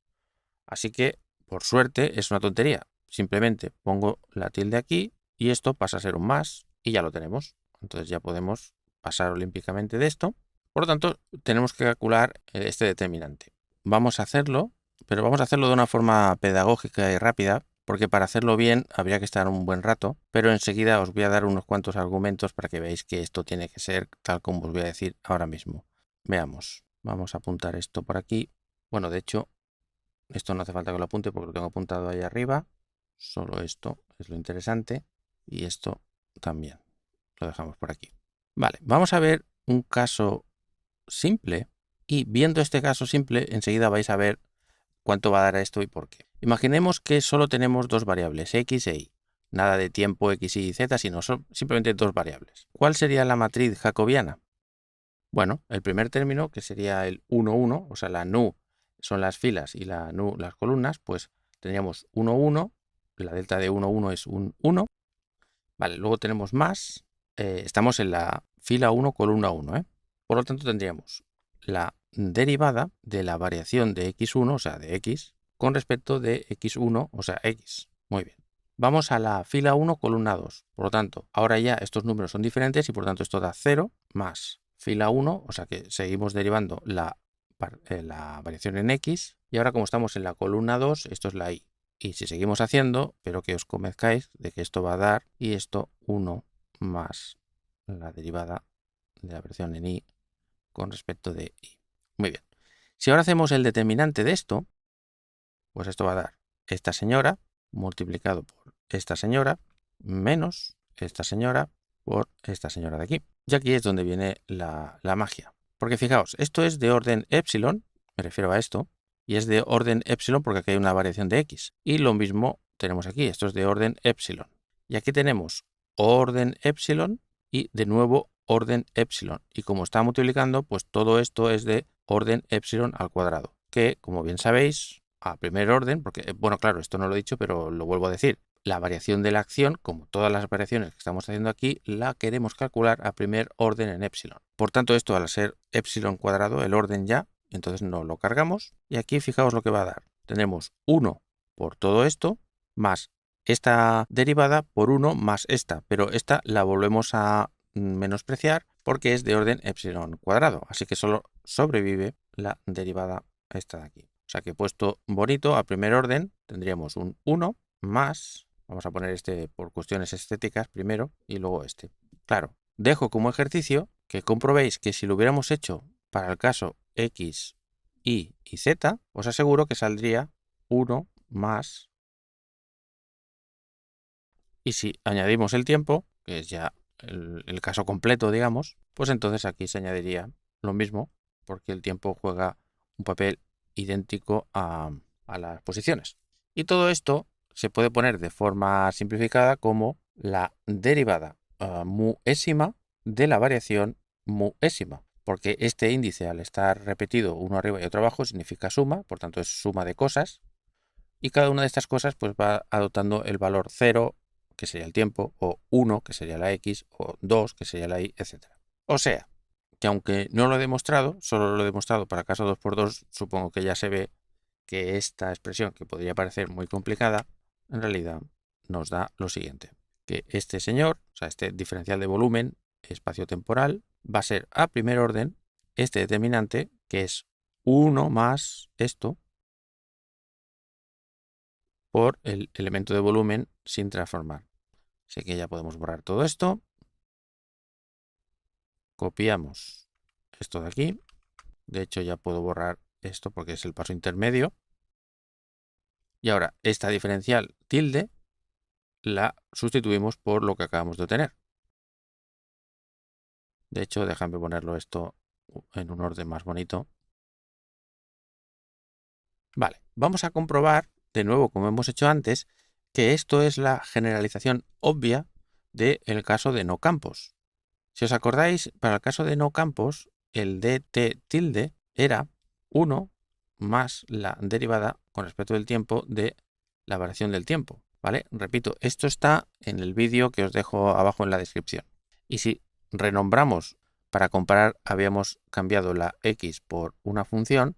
Así que, por suerte, es una tontería. Simplemente pongo la tilde aquí y esto pasa a ser un más y ya lo tenemos. Entonces ya podemos pasar olímpicamente de esto. Por lo tanto, tenemos que calcular este determinante. Vamos a hacerlo, pero vamos a hacerlo de una forma pedagógica y rápida, porque para hacerlo bien habría que estar un buen rato, pero enseguida os voy a dar unos cuantos argumentos para que veáis que esto tiene que ser tal como os voy a decir ahora mismo. Veamos, vamos a apuntar esto por aquí. Bueno, de hecho, esto no hace falta que lo apunte porque lo tengo apuntado ahí arriba. Solo esto es lo interesante y esto también. Lo dejamos por aquí. Vale, vamos a ver un caso simple y viendo este caso simple enseguida vais a ver cuánto va a dar a esto y por qué. Imaginemos que solo tenemos dos variables, x e y. Nada de tiempo x, y z, sino simplemente dos variables. ¿Cuál sería la matriz jacobiana? Bueno, el primer término, que sería el 1, 1, o sea, la nu son las filas y la nu las columnas, pues tendríamos 1, 1, la delta de 1, 1 es un 1. Vale, luego tenemos más, estamos en la fila 1, columna 1, ¿eh? Por lo tanto, tendríamos la derivada de la variación de x1, o sea, de x, con respecto de x1, o sea, x. Muy bien. Vamos a la fila 1, columna 2. Por lo tanto, ahora ya estos números son diferentes y por lo tanto esto da 0 más fila 1, o sea que seguimos derivando la variación en x. Y ahora como estamos en la columna 2, esto es la y. Y si seguimos haciendo, pero que os convenzcáis de que esto va a dar y esto 1 más la derivada de la variación en y con respecto de y. Muy bien. Si ahora hacemos el determinante de esto, pues esto va a dar esta señora multiplicado por esta señora menos esta señora por esta señora de aquí. Y aquí es donde viene la magia. Porque fijaos, esto es de orden epsilon, me refiero a esto, y es de orden epsilon porque aquí hay una variación de x. Y lo mismo tenemos aquí, esto es de orden epsilon. Y aquí tenemos orden epsilon y de nuevo orden epsilon. Y como está multiplicando, pues todo esto es de orden epsilon al cuadrado. Que, como bien sabéis, a primer orden, porque, bueno, claro, esto no lo he dicho, pero lo vuelvo a decir. La variación de la acción, como todas las variaciones que estamos haciendo aquí, la queremos calcular a primer orden en epsilon. Por tanto, esto al ser epsilon cuadrado, el orden ya, entonces no lo cargamos. Y aquí fijaos lo que va a dar. Tenemos 1 por todo esto, más esta derivada por 1 más esta. Pero esta la volvemos a menospreciar porque es de orden epsilon cuadrado. Así que solo sobrevive la derivada esta de aquí. O sea que puesto bonito a primer orden tendríamos un 1 más, vamos a poner este por cuestiones estéticas primero y luego este. Claro, dejo como ejercicio que comprobéis que si lo hubiéramos hecho para el caso x, y z, os aseguro que saldría 1 más. Y si añadimos el tiempo, que es ya el caso completo, digamos, pues entonces aquí se añadiría lo mismo, porque el tiempo juega un papel idéntico a las posiciones. Y todo esto se puede poner de forma simplificada como la derivada muésima de la variación muésima, porque este índice, al estar repetido uno arriba y otro abajo, significa suma, por tanto es suma de cosas, y cada una de estas cosas pues va adoptando el valor 0, que sería el tiempo, o 1, que sería la x, o 2, que sería la y, etc. O sea, que aunque no lo he demostrado, solo lo he demostrado para caso 2×2, supongo que ya se ve que esta expresión, que podría parecer muy complicada, en realidad nos da lo siguiente, que este señor, o sea, este diferencial de volumen espacio-temporal, va a ser a primer orden este determinante, que es 1 más esto, por el elemento de volumen sin transformar. Así que ya podemos borrar todo esto. Copiamos esto de aquí. De hecho, ya puedo borrar esto porque es el paso intermedio. Y ahora, esta diferencial tilde la sustituimos por lo que acabamos de obtener. De hecho, déjame ponerlo esto en un orden más bonito. Vale, vamos a comprobar, de nuevo, como hemos hecho antes, que esto es la generalización obvia del caso de no campos. Si os acordáis, para el caso de no campos, el dt tilde era 1 más la derivada con respecto del tiempo de la variación del tiempo. ¿Vale? Repito, esto está en el vídeo que os dejo abajo en la descripción. Y si renombramos, para comparar, habíamos cambiado la x por una función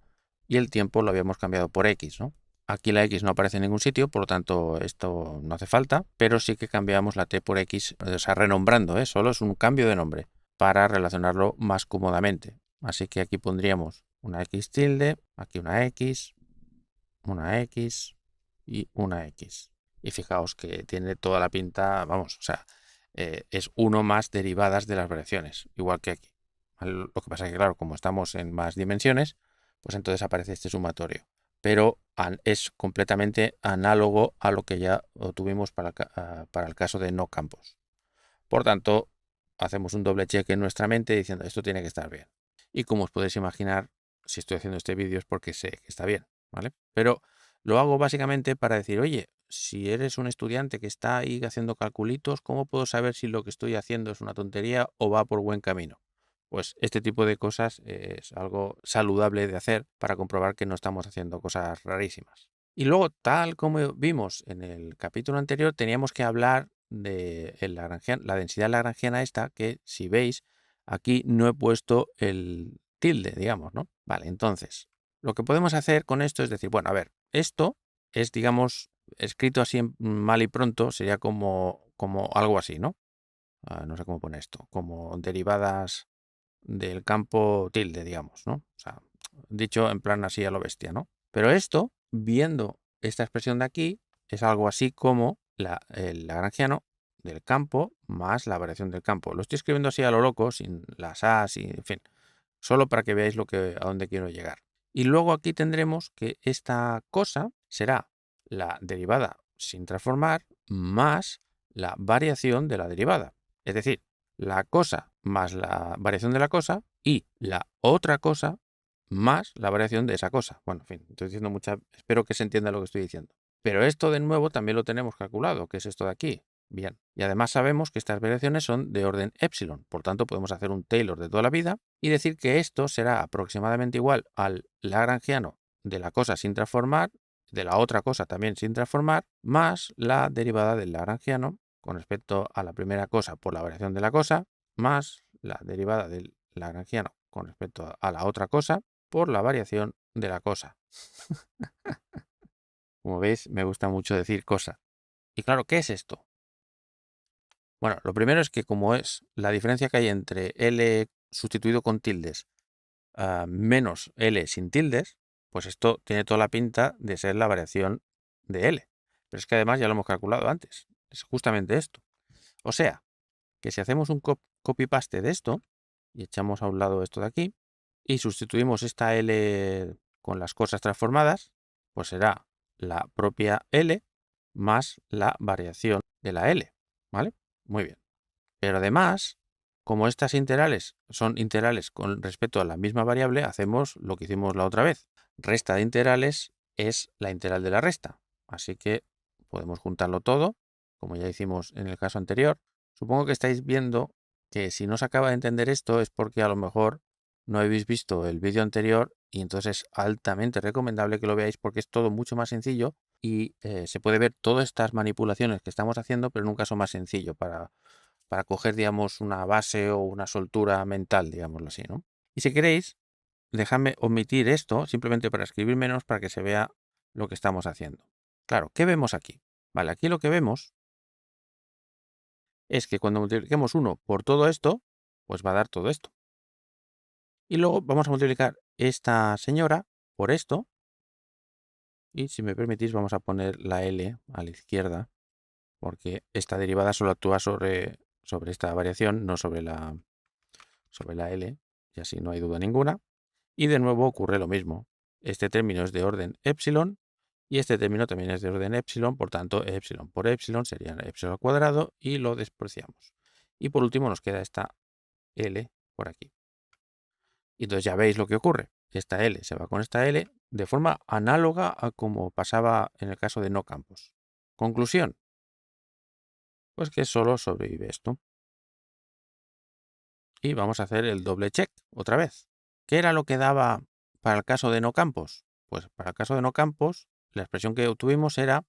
y el tiempo lo habíamos cambiado por x, ¿no? Aquí la x no aparece en ningún sitio, por lo tanto esto no hace falta, pero sí que cambiamos la t por x, o sea, renombrando, solo es un cambio de nombre para relacionarlo más cómodamente. Así que aquí pondríamos una x tilde, aquí una x y una x. Y fijaos que tiene toda la pinta, vamos, o sea, es 1 más derivadas de las variaciones, igual que aquí. Lo que pasa es que, claro, como estamos en más dimensiones, pues entonces aparece este sumatorio. Pero es completamente análogo a lo que ya obtuvimos para el caso de no campos. Por tanto, hacemos un doble check en nuestra mente diciendo esto tiene que estar bien. Y como os podéis imaginar, si estoy haciendo este vídeo es porque sé que está bien, ¿vale? Pero lo hago básicamente para decir, oye, si eres un estudiante que está ahí haciendo calculitos, ¿cómo puedo saber si lo que estoy haciendo es una tontería o va por buen camino? Pues este tipo de cosas es algo saludable de hacer para comprobar que no estamos haciendo cosas rarísimas. Y luego, tal como vimos en el capítulo anterior, teníamos que hablar de la densidad lagrangiana esta, que si veis, aquí no he puesto el tilde, digamos, ¿no? Vale, entonces, lo que podemos hacer con esto es decir, bueno, a ver, esto es, digamos, escrito así mal y pronto, sería como algo así, ¿no? No sé cómo pone esto, como derivadas del campo tilde, digamos, ¿no? O sea, dicho en plan así a lo bestia, ¿no? Pero esto, viendo esta expresión de aquí, es algo así como el lagrangiano del campo más la variación del campo. Lo estoy escribiendo así a lo loco, sin las as, y, en fin, solo para que veáis a dónde quiero llegar. Y luego aquí tendremos que esta cosa será la derivada sin transformar más la variación de la derivada. Es decir, la cosa más la variación de la cosa y la otra cosa más la variación de esa cosa. Bueno, en fin, estoy diciendo espero que se entienda lo que estoy diciendo. Pero esto de nuevo también lo tenemos calculado, que es esto de aquí. Bien, y además sabemos que estas variaciones son de orden epsilon, por tanto podemos hacer un Taylor de toda la vida y decir que esto será aproximadamente igual al lagrangiano de la cosa sin transformar, de la otra cosa también sin transformar, más la derivada del lagrangiano con respecto a la primera cosa por la variación de la cosa, más la derivada del lagrangiano con respecto a la otra cosa por la variación de la cosa. Como veis, me gusta mucho decir cosa. Y claro, ¿qué es esto? Bueno, lo primero es que como es la diferencia que hay entre L sustituido con tildes menos L sin tildes, pues esto tiene toda la pinta de ser la variación de L. Pero es que además ya lo hemos calculado antes. Es justamente esto. O sea, que si hacemos un copy-paste de esto y echamos a un lado esto de aquí y sustituimos esta L con las cosas transformadas, pues será la propia L más la variación de la L. ¿Vale? Muy bien. Pero además, como estas integrales son integrales con respecto a la misma variable, hacemos lo que hicimos la otra vez. Resta de integrales es la integral de la resta. Así que podemos juntarlo todo, como ya hicimos en el caso anterior. Supongo que estáis viendo que si no os acaba de entender esto es porque a lo mejor no habéis visto el vídeo anterior y entonces es altamente recomendable que lo veáis porque es todo mucho más sencillo y se puede ver todas estas manipulaciones que estamos haciendo, pero en un caso más sencillo para coger, digamos, una base o una soltura mental, digámoslo así, ¿no? Y si queréis, dejadme omitir esto simplemente para escribir menos para que se vea lo que estamos haciendo. Claro, ¿qué vemos aquí? Vale, aquí lo que vemos es que cuando multipliquemos 1 por todo esto, pues va a dar todo esto. Y luego vamos a multiplicar esta señora por esto. Y si me permitís, vamos a poner la L a la izquierda, porque esta derivada solo actúa sobre esta variación, no sobre la L, y así no hay duda ninguna. Y de nuevo ocurre lo mismo. Este término es de orden epsilon y este término también es de orden epsilon, por tanto, epsilon por epsilon sería epsilon al cuadrado y lo despreciamos. Y por último nos queda esta L por aquí. Y entonces ya veis lo que ocurre. Esta L se va con esta L de forma análoga a como pasaba en el caso de no campos. Conclusión, pues que solo sobrevive esto. Y vamos a hacer el doble check otra vez. ¿Qué era lo que daba para el caso de no campos? Pues para el caso de no campos, la expresión que obtuvimos era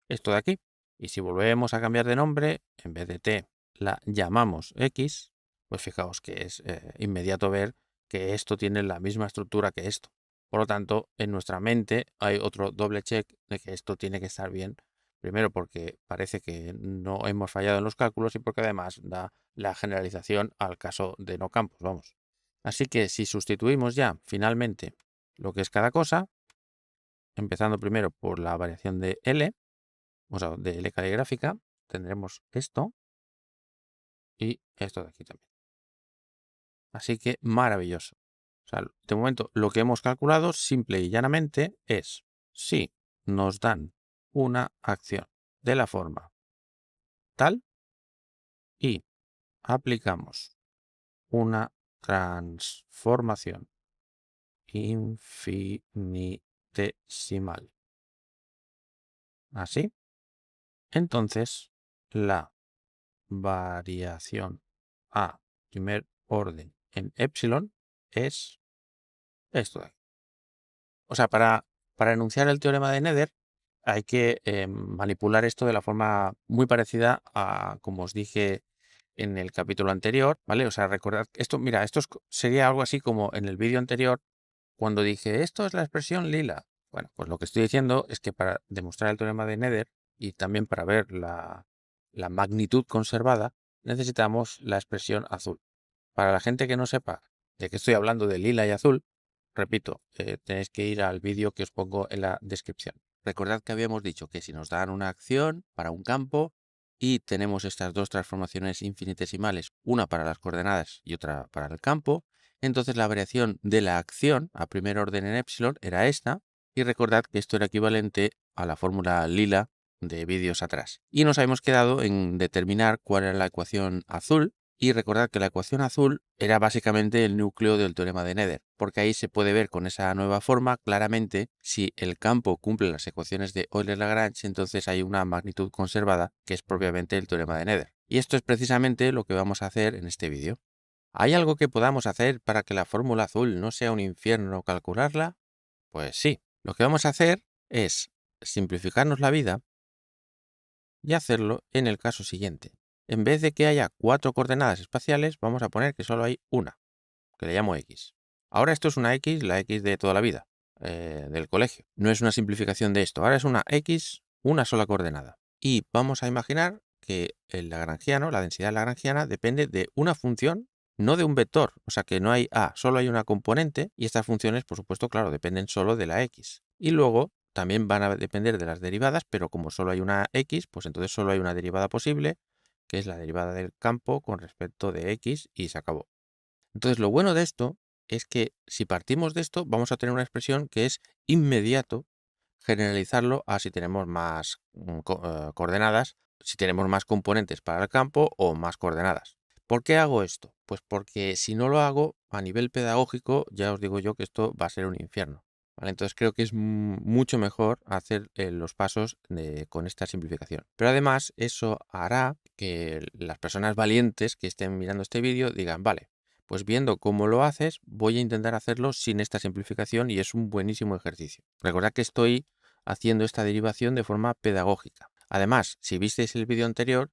esto de aquí. Y si volvemos a cambiar de nombre, en vez de t la llamamos x, pues fijaos que es inmediato ver que esto tiene la misma estructura que esto. Por lo tanto, en nuestra mente hay otro doble check de que esto tiene que estar bien. Primero porque parece que no hemos fallado en los cálculos y porque además da la generalización al caso de no campos, vamos. Así que si sustituimos ya finalmente lo que es cada cosa, empezando primero por la variación de L, o sea, de L caligráfica, tendremos esto y esto de aquí también. Así que maravilloso. O sea, de momento lo que hemos calculado simple y llanamente es si nos dan una acción de la forma tal y aplicamos una transformación infinitesimal así, entonces la variación a primer orden en epsilon es esto de aquí. O sea, para enunciar el teorema de Nether hay que manipular esto de la forma muy parecida a como os dije en el capítulo anterior, ¿vale? O sea, recordad esto, mira, sería algo así como en el vídeo anterior cuando dije esto es la expresión lila. Bueno, pues lo que estoy diciendo es que para demostrar el teorema de Nether y también para ver la magnitud conservada, necesitamos la expresión azul. Para la gente que no sepa de qué estoy hablando de lila y azul, repito, tenéis que ir al vídeo que os pongo en la descripción. Recordad que habíamos dicho que si nos dan una acción para un campo y tenemos estas dos transformaciones infinitesimales, una para las coordenadas y otra para el campo, entonces la variación de la acción a primer orden en epsilon era esta, y recordad que esto era equivalente a la fórmula lila de vídeos atrás. Y nos habíamos quedado en determinar cuál era la ecuación azul, y recordad que la ecuación azul era básicamente el núcleo del teorema de Nether, porque ahí se puede ver con esa nueva forma claramente si el campo cumple las ecuaciones de Euler-Lagrange, entonces hay una magnitud conservada que es propiamente el teorema de Nether. Y esto es precisamente lo que vamos a hacer en este vídeo. ¿Hay algo que podamos hacer para que la fórmula azul no sea un infierno calcularla? Pues sí, lo que vamos a hacer es simplificarnos la vida y hacerlo en el caso siguiente. En vez de que haya 4 coordenadas espaciales, vamos a poner que solo hay una, que le llamo x. Ahora esto es una x, la x de toda la vida, del colegio. No es una simplificación de esto, ahora es una x, una sola coordenada. Y vamos a imaginar que el lagrangiano, la densidad lagrangiana, depende de una función, no de un vector. O sea que no hay A, solo hay una componente y estas funciones, por supuesto, claro, dependen solo de la x. Y luego también van a depender de las derivadas, pero como solo hay una x, pues entonces solo hay una derivada posible, que es la derivada del campo con respecto de x y se acabó. Entonces lo bueno de esto es que si partimos de esto vamos a tener una expresión que es inmediato generalizarlo a si tenemos más coordenadas, si tenemos más componentes para el campo o más coordenadas. ¿Por qué hago esto? Pues porque si no lo hago a nivel pedagógico ya os digo yo que esto va a ser un infierno. ¿vale? Entonces creo que es mucho mejor hacer los pasos con esta simplificación. Pero además eso hará que las personas valientes que estén mirando este vídeo digan, vale, pues viendo cómo lo haces, voy a intentar hacerlo sin esta simplificación y es un buenísimo ejercicio. Recordad que estoy haciendo esta derivación de forma pedagógica. Además, si visteis el vídeo anterior,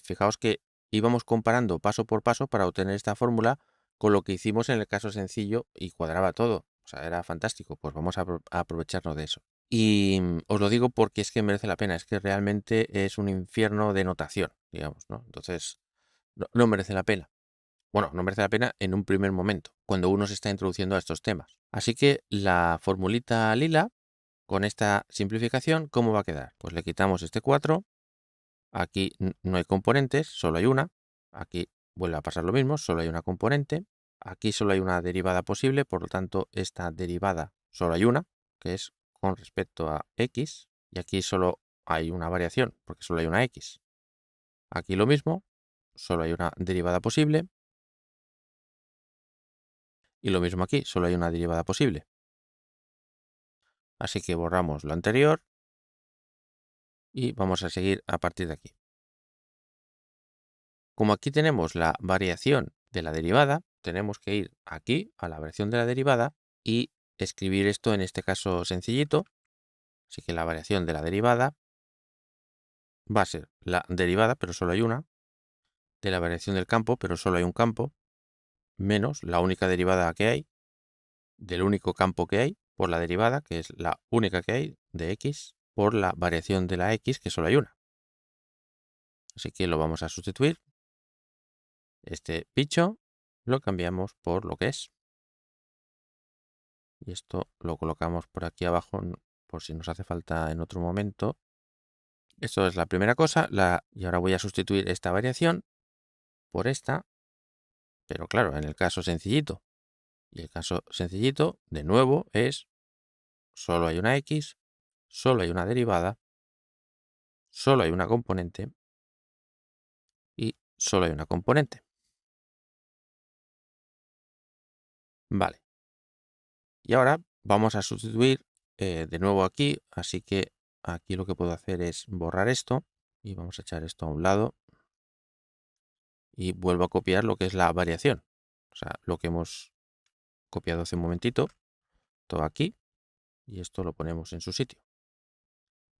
fijaos que íbamos comparando paso por paso para obtener esta fórmula con lo que hicimos en el caso sencillo y cuadraba todo. O sea, era fantástico. Pues vamos a aprovecharnos de eso. Y os lo digo porque es que merece la pena. Es que realmente es un infierno de notación, digamos, ¿no? Entonces, no merece la pena. Bueno, no merece la pena en un primer momento, cuando uno se está introduciendo a estos temas. Así que la formulita lila, con esta simplificación, ¿cómo va a quedar? Pues le quitamos este 4. Aquí no hay componentes, solo hay una. Aquí vuelve a pasar lo mismo, solo hay una componente. Aquí solo hay una derivada posible, por lo tanto, esta derivada solo hay una, que es con respecto a x. Y aquí solo hay una variación, porque solo hay una x. Aquí lo mismo, solo hay una derivada posible. Y lo mismo aquí, solo hay una derivada posible. Así que borramos lo anterior y vamos a seguir a partir de aquí. Como aquí tenemos la variación de la derivada, tenemos que ir aquí a la variación de la derivada y escribir esto en este caso sencillito. Así que la variación de la derivada va a ser la derivada, pero solo hay una, de la variación del campo, pero solo hay un campo, menos la única derivada que hay, del único campo que hay, por la derivada, que es la única que hay, de x, por la variación de la x, que solo hay una. Así que lo vamos a sustituir. Este bicho lo cambiamos por lo que es. Y esto lo colocamos por aquí abajo por si nos hace falta en otro momento. Esto es la primera cosa. Y ahora voy a sustituir esta variación por esta. Pero claro, en el caso sencillito. Y el caso sencillito, de nuevo, es solo hay una x, solo hay una derivada, solo hay una componente y solo hay una componente. Vale. Y ahora vamos a sustituir de nuevo aquí. Así que aquí lo que puedo hacer es borrar esto. Y vamos a echar esto a un lado. Y vuelvo a copiar lo que es la variación. O sea, lo que hemos copiado hace un momentito. Todo aquí. Y esto lo ponemos en su sitio.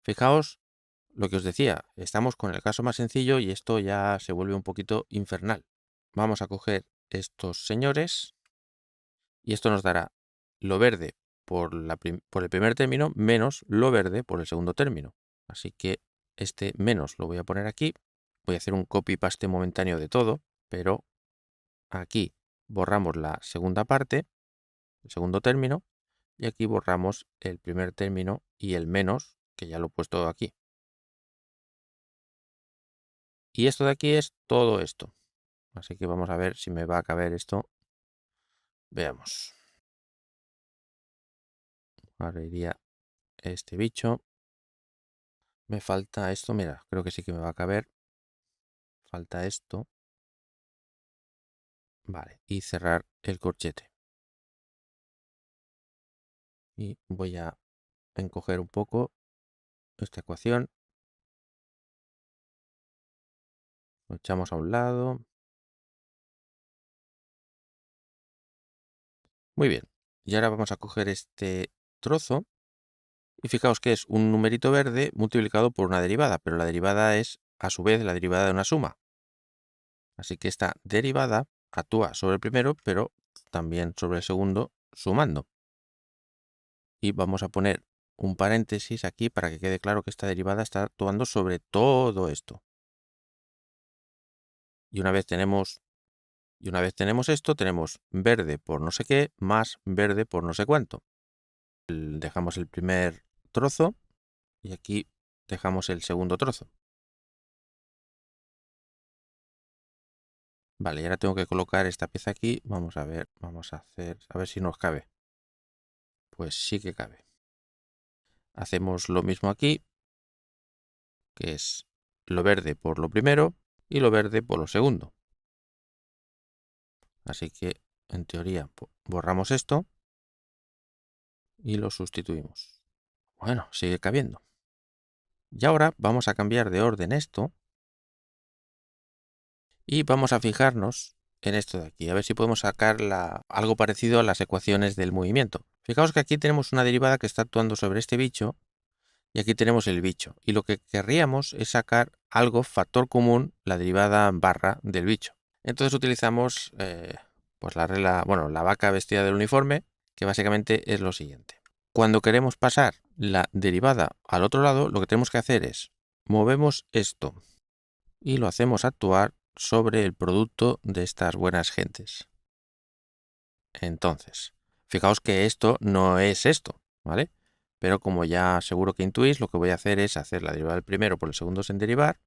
Fijaos lo que os decía. Estamos con el caso más sencillo y esto ya se vuelve un poquito infernal. Vamos a coger estos señores. Y esto nos dará lo verde por el primer término menos lo verde por el segundo término. Así que este menos lo voy a poner aquí. Voy a hacer un copy-paste momentáneo de todo, pero aquí borramos la segunda parte, el segundo término, y aquí borramos el primer término y el menos, que ya lo he puesto aquí. Y esto de aquí es todo esto. Así que vamos a ver si me va a caber esto. Veamos. Ahora iría este bicho. Me falta esto, mira, creo que sí que me va a caber. Falta esto. Vale, y cerrar el corchete. Y voy a encoger un poco esta ecuación. Lo echamos a un lado. Muy bien. Y ahora vamos a coger este trozo. Y fijaos que es un numerito verde multiplicado por una derivada, pero la derivada es a su vez la derivada de una suma. Así que esta derivada actúa sobre el primero, pero también sobre el segundo, sumando. Y vamos a poner un paréntesis aquí para que quede claro que esta derivada está actuando sobre todo esto. Y una vez tenemos esto, tenemos verde por no sé qué más verde por no sé cuánto. Dejamos el primer trozo y aquí dejamos el segundo trozo. Vale, y ahora tengo que colocar esta pieza aquí. Vamos a ver, a ver si nos cabe. Pues sí que cabe. Hacemos lo mismo aquí, que es lo verde por lo primero y lo verde por lo segundo. Así que, en teoría, borramos esto. y lo sustituimos. Bueno, sigue cabiendo. Y ahora vamos a cambiar de orden esto y vamos a fijarnos en esto de aquí, a ver si podemos sacar algo parecido a las ecuaciones del movimiento. Fijaos que aquí tenemos una derivada que está actuando sobre este bicho y aquí tenemos el bicho. Y lo que querríamos es sacar algo factor común, la derivada barra del bicho. Entonces utilizamos pues la regla, bueno, la vaca vestida del uniforme, que básicamente es lo siguiente. Cuando queremos pasar la derivada al otro lado, lo que tenemos que hacer es movemos esto y lo hacemos actuar sobre el producto de estas buenas gentes. Entonces, fijaos que esto no es esto, ¿vale? Pero como ya seguro que intuís, lo que voy a hacer es hacer la derivada del primero por el segundo sin derivar.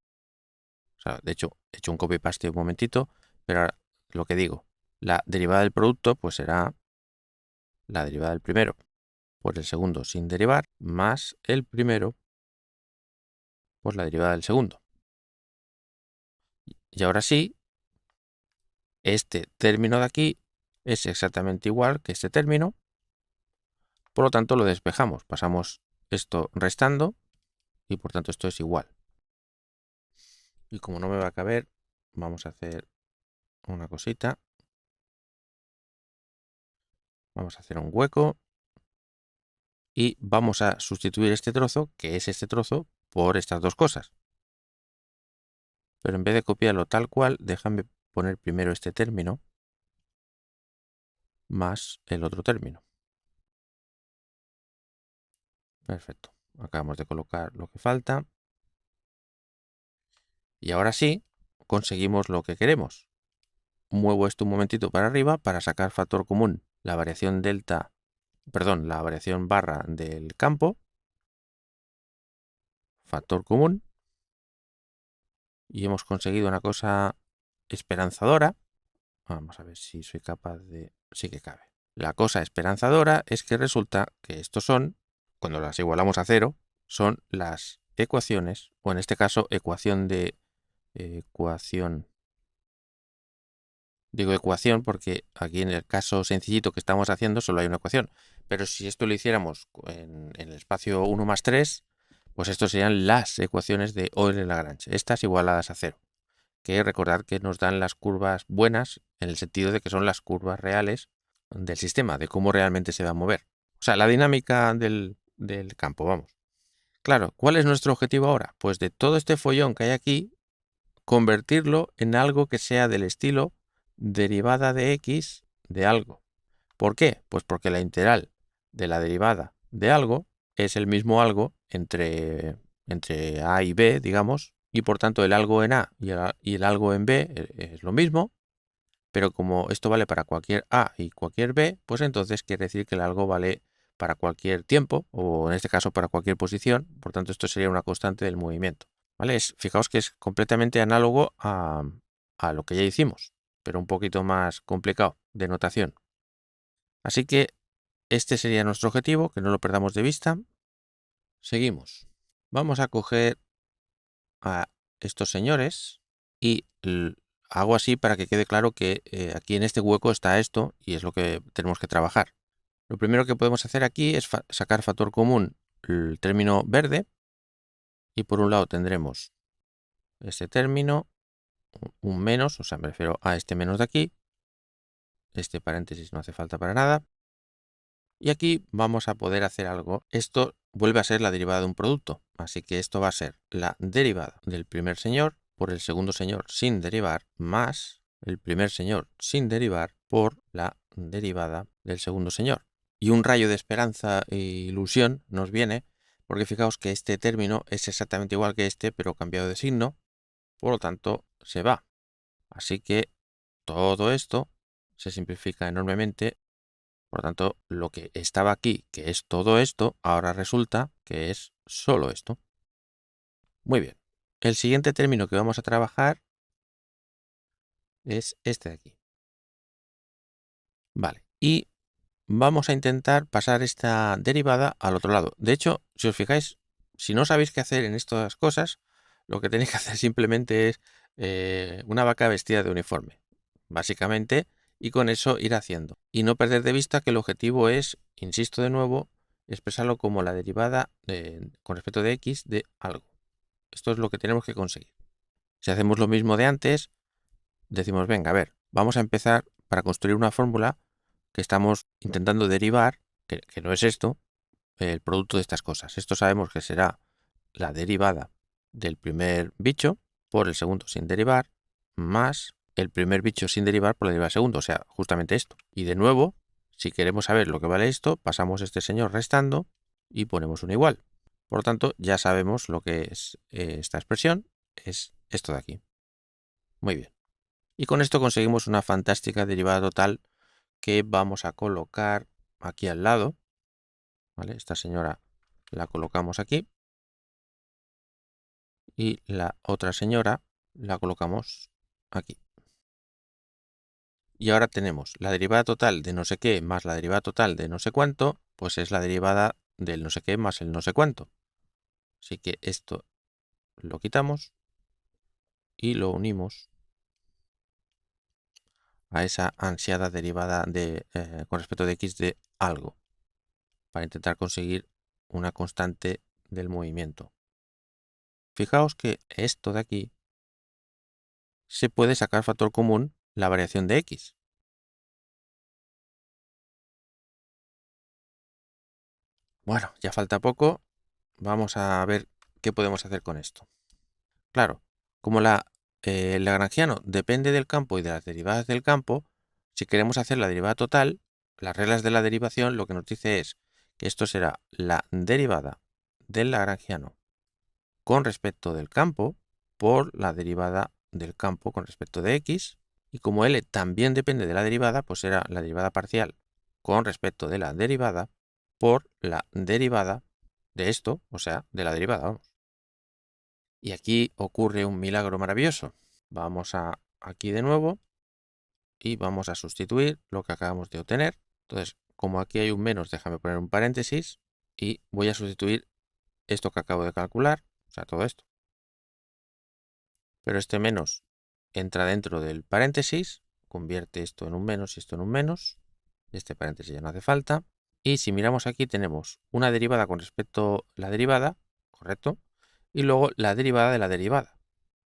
O sea, de hecho, he hecho un copy-paste un momentito, pero ahora lo que digo, la derivada del producto pues será la derivada del primero por el segundo sin derivar más el primero por la derivada del segundo. Y ahora sí, este término de aquí es exactamente igual que este término. Por lo tanto, lo despejamos. Pasamos esto restando y por tanto esto es igual. Y como no me va a caber, vamos a hacer una cosita. Vamos a hacer un hueco y vamos a sustituir este trozo, que es este trozo, por estas dos cosas. Pero en vez de copiarlo tal cual, déjame poner primero este término más el otro término. Perfecto. Acabamos de colocar lo que falta. Y ahora sí, conseguimos lo que queremos. Muevo esto un momentito para arriba para sacar factor común, la variación delta, perdón, la variación barra del campo. Factor común. Y hemos conseguido una cosa esperanzadora. Vamos a ver si soy capaz de... Sí que cabe. La cosa esperanzadora es que resulta que estos son, cuando las igualamos a cero, son las ecuaciones, o en este caso ecuación de... Digo ecuación porque aquí en el caso sencillito que estamos haciendo solo hay una ecuación. Pero si esto lo hiciéramos en el espacio 1 más 3, pues estos serían las ecuaciones de Euler-Lagrange. Estas igualadas a cero. Que recordad que nos dan las curvas buenas en el sentido de que son las curvas reales del sistema, de cómo realmente se va a mover. O sea, la dinámica del campo, vamos. Claro, ¿cuál es nuestro objetivo ahora? Pues de todo este follón que hay aquí, convertirlo en algo que sea del estilo derivada de x de algo. ¿Por qué? Pues porque la integral de la derivada de algo es el mismo algo entre a y b, digamos, y por tanto el algo en a y el algo en b es lo mismo, pero como esto vale para cualquier a y cualquier b, pues entonces quiere decir que el algo vale para cualquier tiempo, o en este caso para cualquier posición, por tanto esto sería una constante del movimiento. ¿Vale? Fijaos que es completamente análogo a lo que ya hicimos, pero un poquito más complicado de notación. Así que este sería nuestro objetivo, que no lo perdamos de vista. Seguimos. Vamos a coger a estos señores y hago así para que quede claro que aquí en este hueco está esto y es lo que tenemos que trabajar. Lo primero que podemos hacer aquí es sacar factor común el término verde y por un lado tendremos este término, un menos, o sea, me refiero a este menos de aquí. Este paréntesis no hace falta para nada. Y aquí vamos a poder hacer algo. Esto vuelve a ser la derivada de un producto. Así que esto va a ser la derivada del primer señor por el segundo señor sin derivar más el primer señor sin derivar por la derivada del segundo señor. Y un rayo de esperanza e ilusión nos viene porque fijaos que este término es exactamente igual que este pero cambiado de signo. Por lo tanto, se va. Así que todo esto se simplifica enormemente. Por lo tanto, lo que estaba aquí, que es todo esto, ahora resulta que es solo esto. Muy bien. El siguiente término que vamos a trabajar es este de aquí. Vale. Y vamos a intentar pasar esta derivada al otro lado. De hecho, si os fijáis, si no sabéis qué hacer en estas cosas, lo que tenéis que hacer simplemente es una vaca vestida de uniforme. Básicamente, y con eso ir haciendo. Y no perder de vista que el objetivo es, insisto de nuevo, expresarlo como la derivada con respecto de x de algo. Esto es lo que tenemos que conseguir. Si hacemos lo mismo de antes, decimos, venga, a ver, vamos a empezar para construir una fórmula que estamos intentando derivar, que no es esto, el producto de estas cosas. Esto sabemos que será la derivada del primer bicho por el segundo sin derivar, más el primer bicho sin derivar por la derivada del segundo, o sea, justamente esto. Y de nuevo, si queremos saber lo que vale esto, pasamos este señor restando y ponemos un igual. Por lo tanto, ya sabemos lo que es esta expresión, es esto de aquí. Muy bien. Y con esto conseguimos una fantástica derivada total que vamos a colocar aquí al lado. ¿Vale? Esta señora la colocamos aquí. Y la otra señora la colocamos aquí. Y ahora tenemos la derivada total de no sé qué más la derivada total de no sé cuánto, pues es la derivada del no sé qué más el no sé cuánto. Así que esto lo quitamos y lo unimos a esa ansiada derivada con respecto de x de algo, para intentar conseguir una constante del movimiento. Fijaos que esto de aquí se puede sacar factor común la variación de x. Bueno, ya falta poco. Vamos a ver qué podemos hacer con esto. Claro, como el lagrangiano depende del campo y de las derivadas del campo, si queremos hacer la derivada total, las reglas de la derivación lo que nos dice es que esto será la derivada del lagrangiano con respecto del campo por la derivada del campo con respecto de x, y como L también depende de la derivada, pues será la derivada parcial con respecto de la derivada por la derivada de esto, o sea, de la derivada, vamos. Y aquí ocurre un milagro maravilloso. Vamos aquí de nuevo y vamos a sustituir lo que acabamos de obtener. Entonces, como aquí hay un menos, déjame poner un paréntesis y voy a sustituir esto que acabo de calcular, o sea, todo esto. Pero este menos entra dentro del paréntesis, convierte esto en un menos y esto en un menos. Este paréntesis ya no hace falta. Y si miramos aquí tenemos una derivada con respecto a la derivada, ¿correcto? Y luego la derivada de la derivada.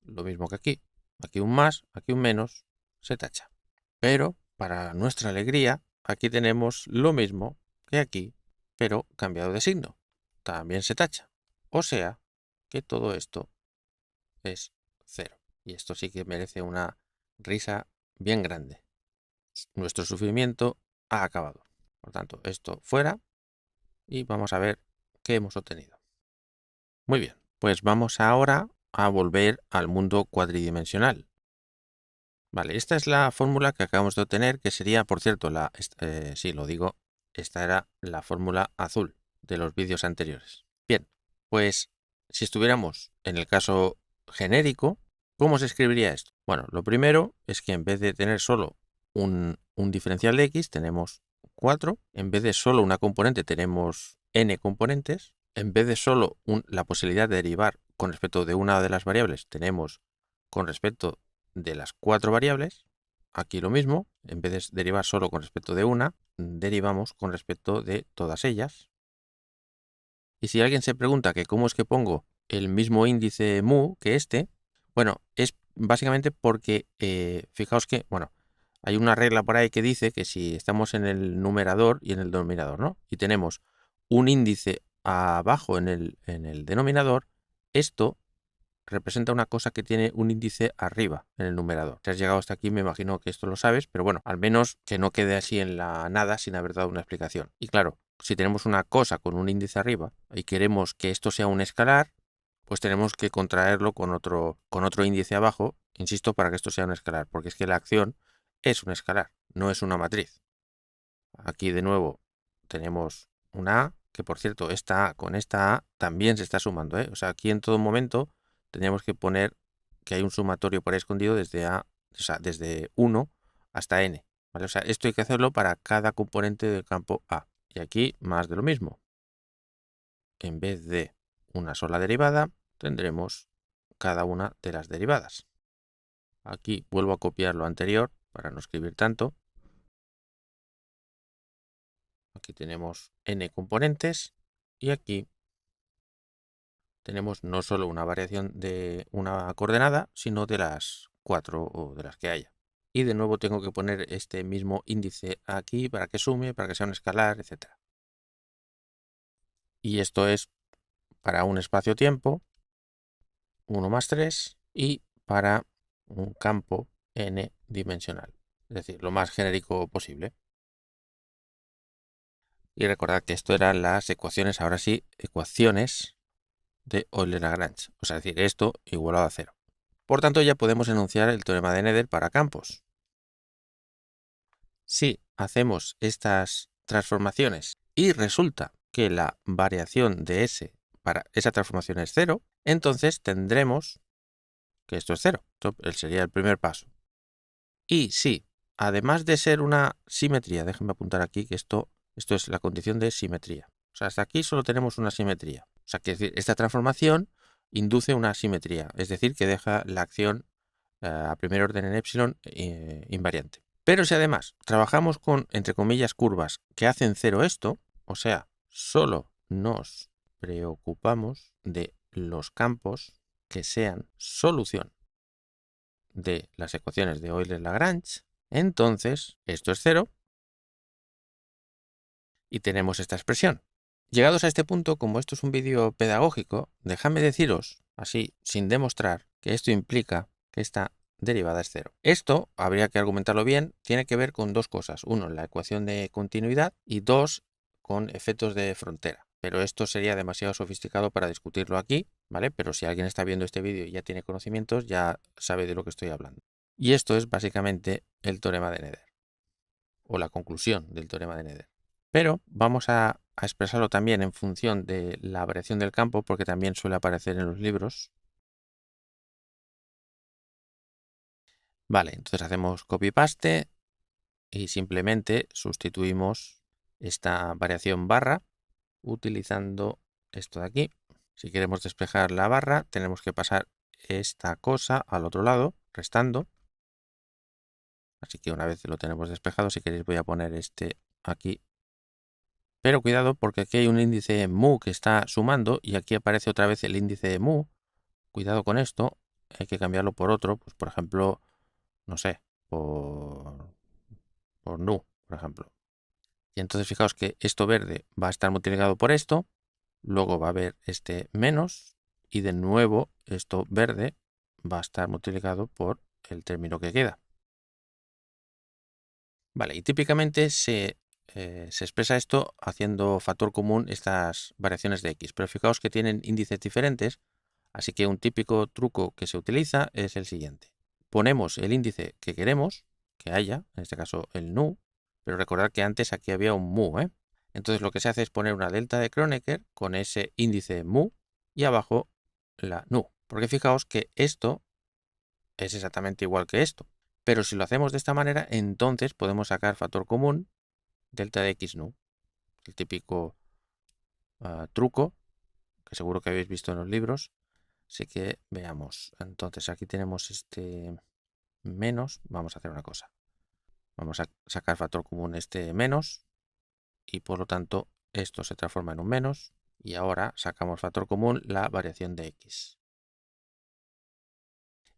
Lo mismo que aquí. Aquí un más, aquí un menos, se tacha. Pero, para nuestra alegría, aquí tenemos lo mismo que aquí, pero cambiado de signo. También se tacha. O sea, que todo esto es 0. Y esto sí que merece una risa bien grande. Nuestro sufrimiento ha acabado. Por tanto, esto fuera y vamos a ver qué hemos obtenido. Muy bien, pues vamos ahora a volver al mundo cuadridimensional. Vale, esta es la fórmula que acabamos de obtener, que sería, por cierto, sí, lo digo, esta era la fórmula azul de los vídeos anteriores. Bien, pues si estuviéramos en el caso genérico, ¿cómo se escribiría esto? Bueno, lo primero es que en vez de tener solo un diferencial de x, tenemos 4. En vez de solo una componente, tenemos n componentes. En vez de solo la posibilidad de derivar con respecto de una de las variables, tenemos con respecto de las 4 variables. Aquí lo mismo, en vez de derivar solo con respecto de una, derivamos con respecto de todas ellas. Y si alguien se pregunta que cómo es que pongo el mismo índice mu que este, bueno, es básicamente porque, fijaos que, bueno, hay una regla por ahí que dice que si estamos en el numerador y en el denominador, ¿no? Y tenemos un índice abajo en el denominador, esto representa una cosa que tiene un índice arriba en el numerador. Si has llegado hasta aquí, me imagino que esto lo sabes, pero bueno, al menos que no quede así en la nada sin haber dado una explicación. Y claro, si tenemos una cosa con un índice arriba y queremos que esto sea un escalar, pues tenemos que contraerlo con otro índice abajo, insisto, para que esto sea un escalar, porque es que la acción es un escalar, no es una matriz. Aquí de nuevo tenemos una A, que por cierto, esta A con esta A también se está sumando, ¿eh? O sea, aquí en todo momento tendríamos que poner que hay un sumatorio por ahí escondido desde A, o sea, desde 1 hasta n. ¿Vale? O sea, esto hay que hacerlo para cada componente del campo A. Y aquí más de lo mismo. En vez de una sola derivada, tendremos cada una de las derivadas. Aquí vuelvo a copiar lo anterior para no escribir tanto. Aquí tenemos n componentes y aquí tenemos no solo una variación de una coordenada, sino de las 4 o de las que haya. Y de nuevo tengo que poner este mismo índice aquí para que sume, para que sea un escalar, etc. Y esto es para un espacio-tiempo, 1 más 3, y para un campo n dimensional. Es decir, lo más genérico posible. Y recordad que esto eran las ecuaciones, ahora sí, ecuaciones de Euler-Lagrange. O sea, es decir, esto igualado a 0. Por tanto, ya podemos enunciar el teorema de Nether para campos. Si hacemos estas transformaciones y resulta que la variación de S para esa transformación es 0, entonces tendremos que esto es 0. Esto sería el primer paso. Y si, además de ser una simetría, déjenme apuntar aquí que esto es la condición de simetría. O sea, hasta aquí solo tenemos una simetría. O sea, que esta transformación induce una simetría, es decir, que deja la acción a primer orden en epsilon invariante. Pero si además trabajamos con, entre comillas, curvas que hacen 0 esto, o sea, solo nos preocupamos de los campos que sean solución de las ecuaciones de Euler-Lagrange, entonces esto es 0 y tenemos esta expresión. Llegados a este punto, como esto es un vídeo pedagógico, dejadme deciros, así sin demostrar, que esto implica que esta derivada es 0. Esto, habría que argumentarlo bien, tiene que ver con dos cosas. Uno, la ecuación de continuidad y dos, con efectos de frontera. Pero esto sería demasiado sofisticado para discutirlo aquí, ¿vale? Pero si alguien está viendo este vídeo y ya tiene conocimientos, ya sabe de lo que estoy hablando. Y esto es básicamente el teorema de Nether, o la conclusión del teorema de Nether. Pero vamos a expresarlo también en función de la variación del campo, porque también suele aparecer en los libros. Vale, entonces hacemos copy-paste y simplemente sustituimos esta variación barra utilizando esto de aquí. Si queremos despejar la barra, tenemos que pasar esta cosa al otro lado, restando. Así que una vez lo tenemos despejado, si queréis voy a poner este aquí. Pero cuidado porque aquí hay un índice mu que está sumando y aquí aparece otra vez el índice de mu. Cuidado con esto, hay que cambiarlo por otro, pues por ejemplo, no sé, por nu, por ejemplo. Y entonces fijaos que esto verde va a estar multiplicado por esto, luego va a haber este menos y de nuevo esto verde va a estar multiplicado por el término que queda. Vale, y típicamente se expresa esto haciendo factor común estas variaciones de x, pero fijaos que tienen índices diferentes, así que un típico truco que se utiliza es el siguiente. Ponemos el índice que queremos que haya, en este caso el nu, pero recordad que antes aquí había un mu, ¿eh? Entonces lo que se hace es poner una delta de Kronecker con ese índice mu y abajo la nu, porque fijaos que esto es exactamente igual que esto. Pero si lo hacemos de esta manera, entonces podemos sacar factor común delta de x nu. El típico truco que seguro que habéis visto en los libros. Así que veamos. Entonces aquí tenemos este menos. Vamos a hacer una cosa. Vamos a sacar factor común este menos y por lo tanto esto se transforma en un menos y ahora sacamos factor común la variación de x.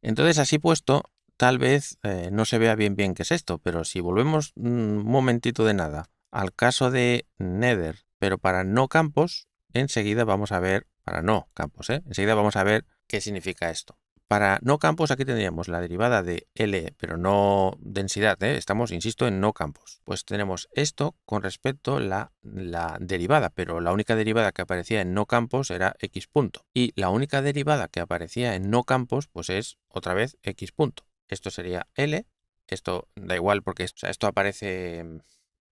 Entonces así puesto, tal vez no se vea bien qué es esto, pero si volvemos un momentito de nada al caso de Nether, pero para no campos, enseguida vamos a ver, para no campos, enseguida vamos a ver qué significa esto. Para no campos aquí tendríamos la derivada de L, pero no densidad, estamos, insisto, en no campos. Pues tenemos esto con respecto a la derivada, pero la única derivada que aparecía en no campos era x punto. Y la única derivada que aparecía en no campos, pues es otra vez x punto. Esto sería L, esto da igual porque esto aparece,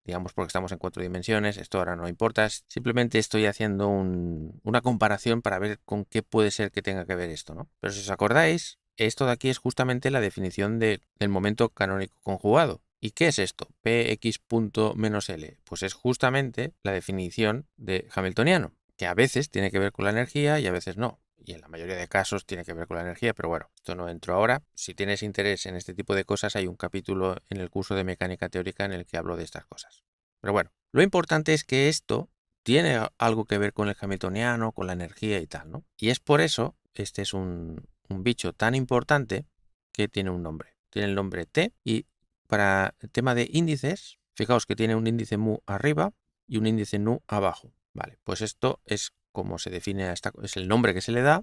digamos, porque estamos en 4 dimensiones, esto ahora no importa, simplemente estoy haciendo una comparación para ver con qué puede ser que tenga que ver esto, ¿no? Pero si os acordáis, esto de aquí es justamente la definición del momento canónico conjugado. ¿Y qué es esto? Px punto menos L. Pues es justamente la definición de Hamiltoniano, que a veces tiene que ver con la energía y a veces no. Y en la mayoría de casos tiene que ver con la energía, pero bueno, esto no entro ahora. Si tienes interés en este tipo de cosas, hay un capítulo en el curso de mecánica teórica en el que hablo de estas cosas. Pero bueno, Lo importante es que esto tiene algo que ver con el hamiltoniano, con la energía y tal, ¿no? Y es por eso, este es un bicho tan importante que tiene un nombre. Tiene el nombre T, y para el tema de índices, fijaos que tiene un índice mu arriba y un índice nu abajo. Vale, pues esto es como se define, es el nombre que se le da,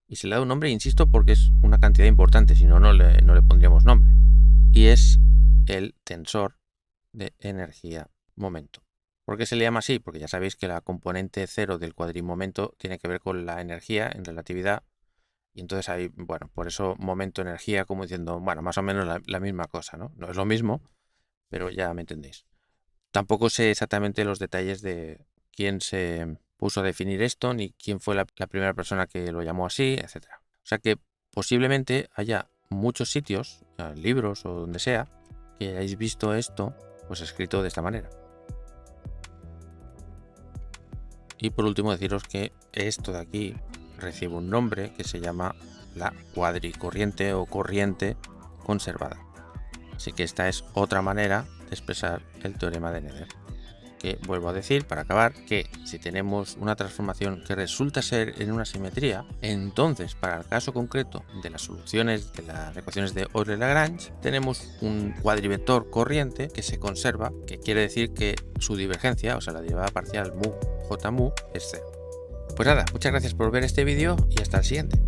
y se le da un nombre, insisto, porque es una cantidad importante, si no, no le pondríamos nombre. Y es el tensor de energía-momento. ¿Por qué se le llama así? Porque ya sabéis que la componente cero del cuadrimomento tiene que ver con la energía en relatividad. Y entonces ahí, bueno, por eso momento-energía, como diciendo, bueno, más o menos la misma cosa, ¿no? No es lo mismo, pero ya me entendéis. Tampoco sé exactamente los detalles de quién se puso a definir esto, ni quién fue la primera persona que lo llamó así, etc. O sea que posiblemente haya muchos sitios, libros o donde sea, que hayáis visto esto pues escrito de esta manera. Y por último deciros que esto de aquí recibe un nombre que se llama la cuadricorriente o corriente conservada. Así que esta es otra manera de expresar el teorema de Nether. Que vuelvo a decir, para acabar, que si tenemos una transformación que resulta ser en una simetría, entonces para el caso concreto de las soluciones de las ecuaciones de Euler-Lagrange, tenemos un cuadrivector corriente que se conserva, que quiere decir que su divergencia, o sea la derivada parcial mu j mu, es cero. Pues nada, muchas gracias por ver este vídeo y hasta el siguiente.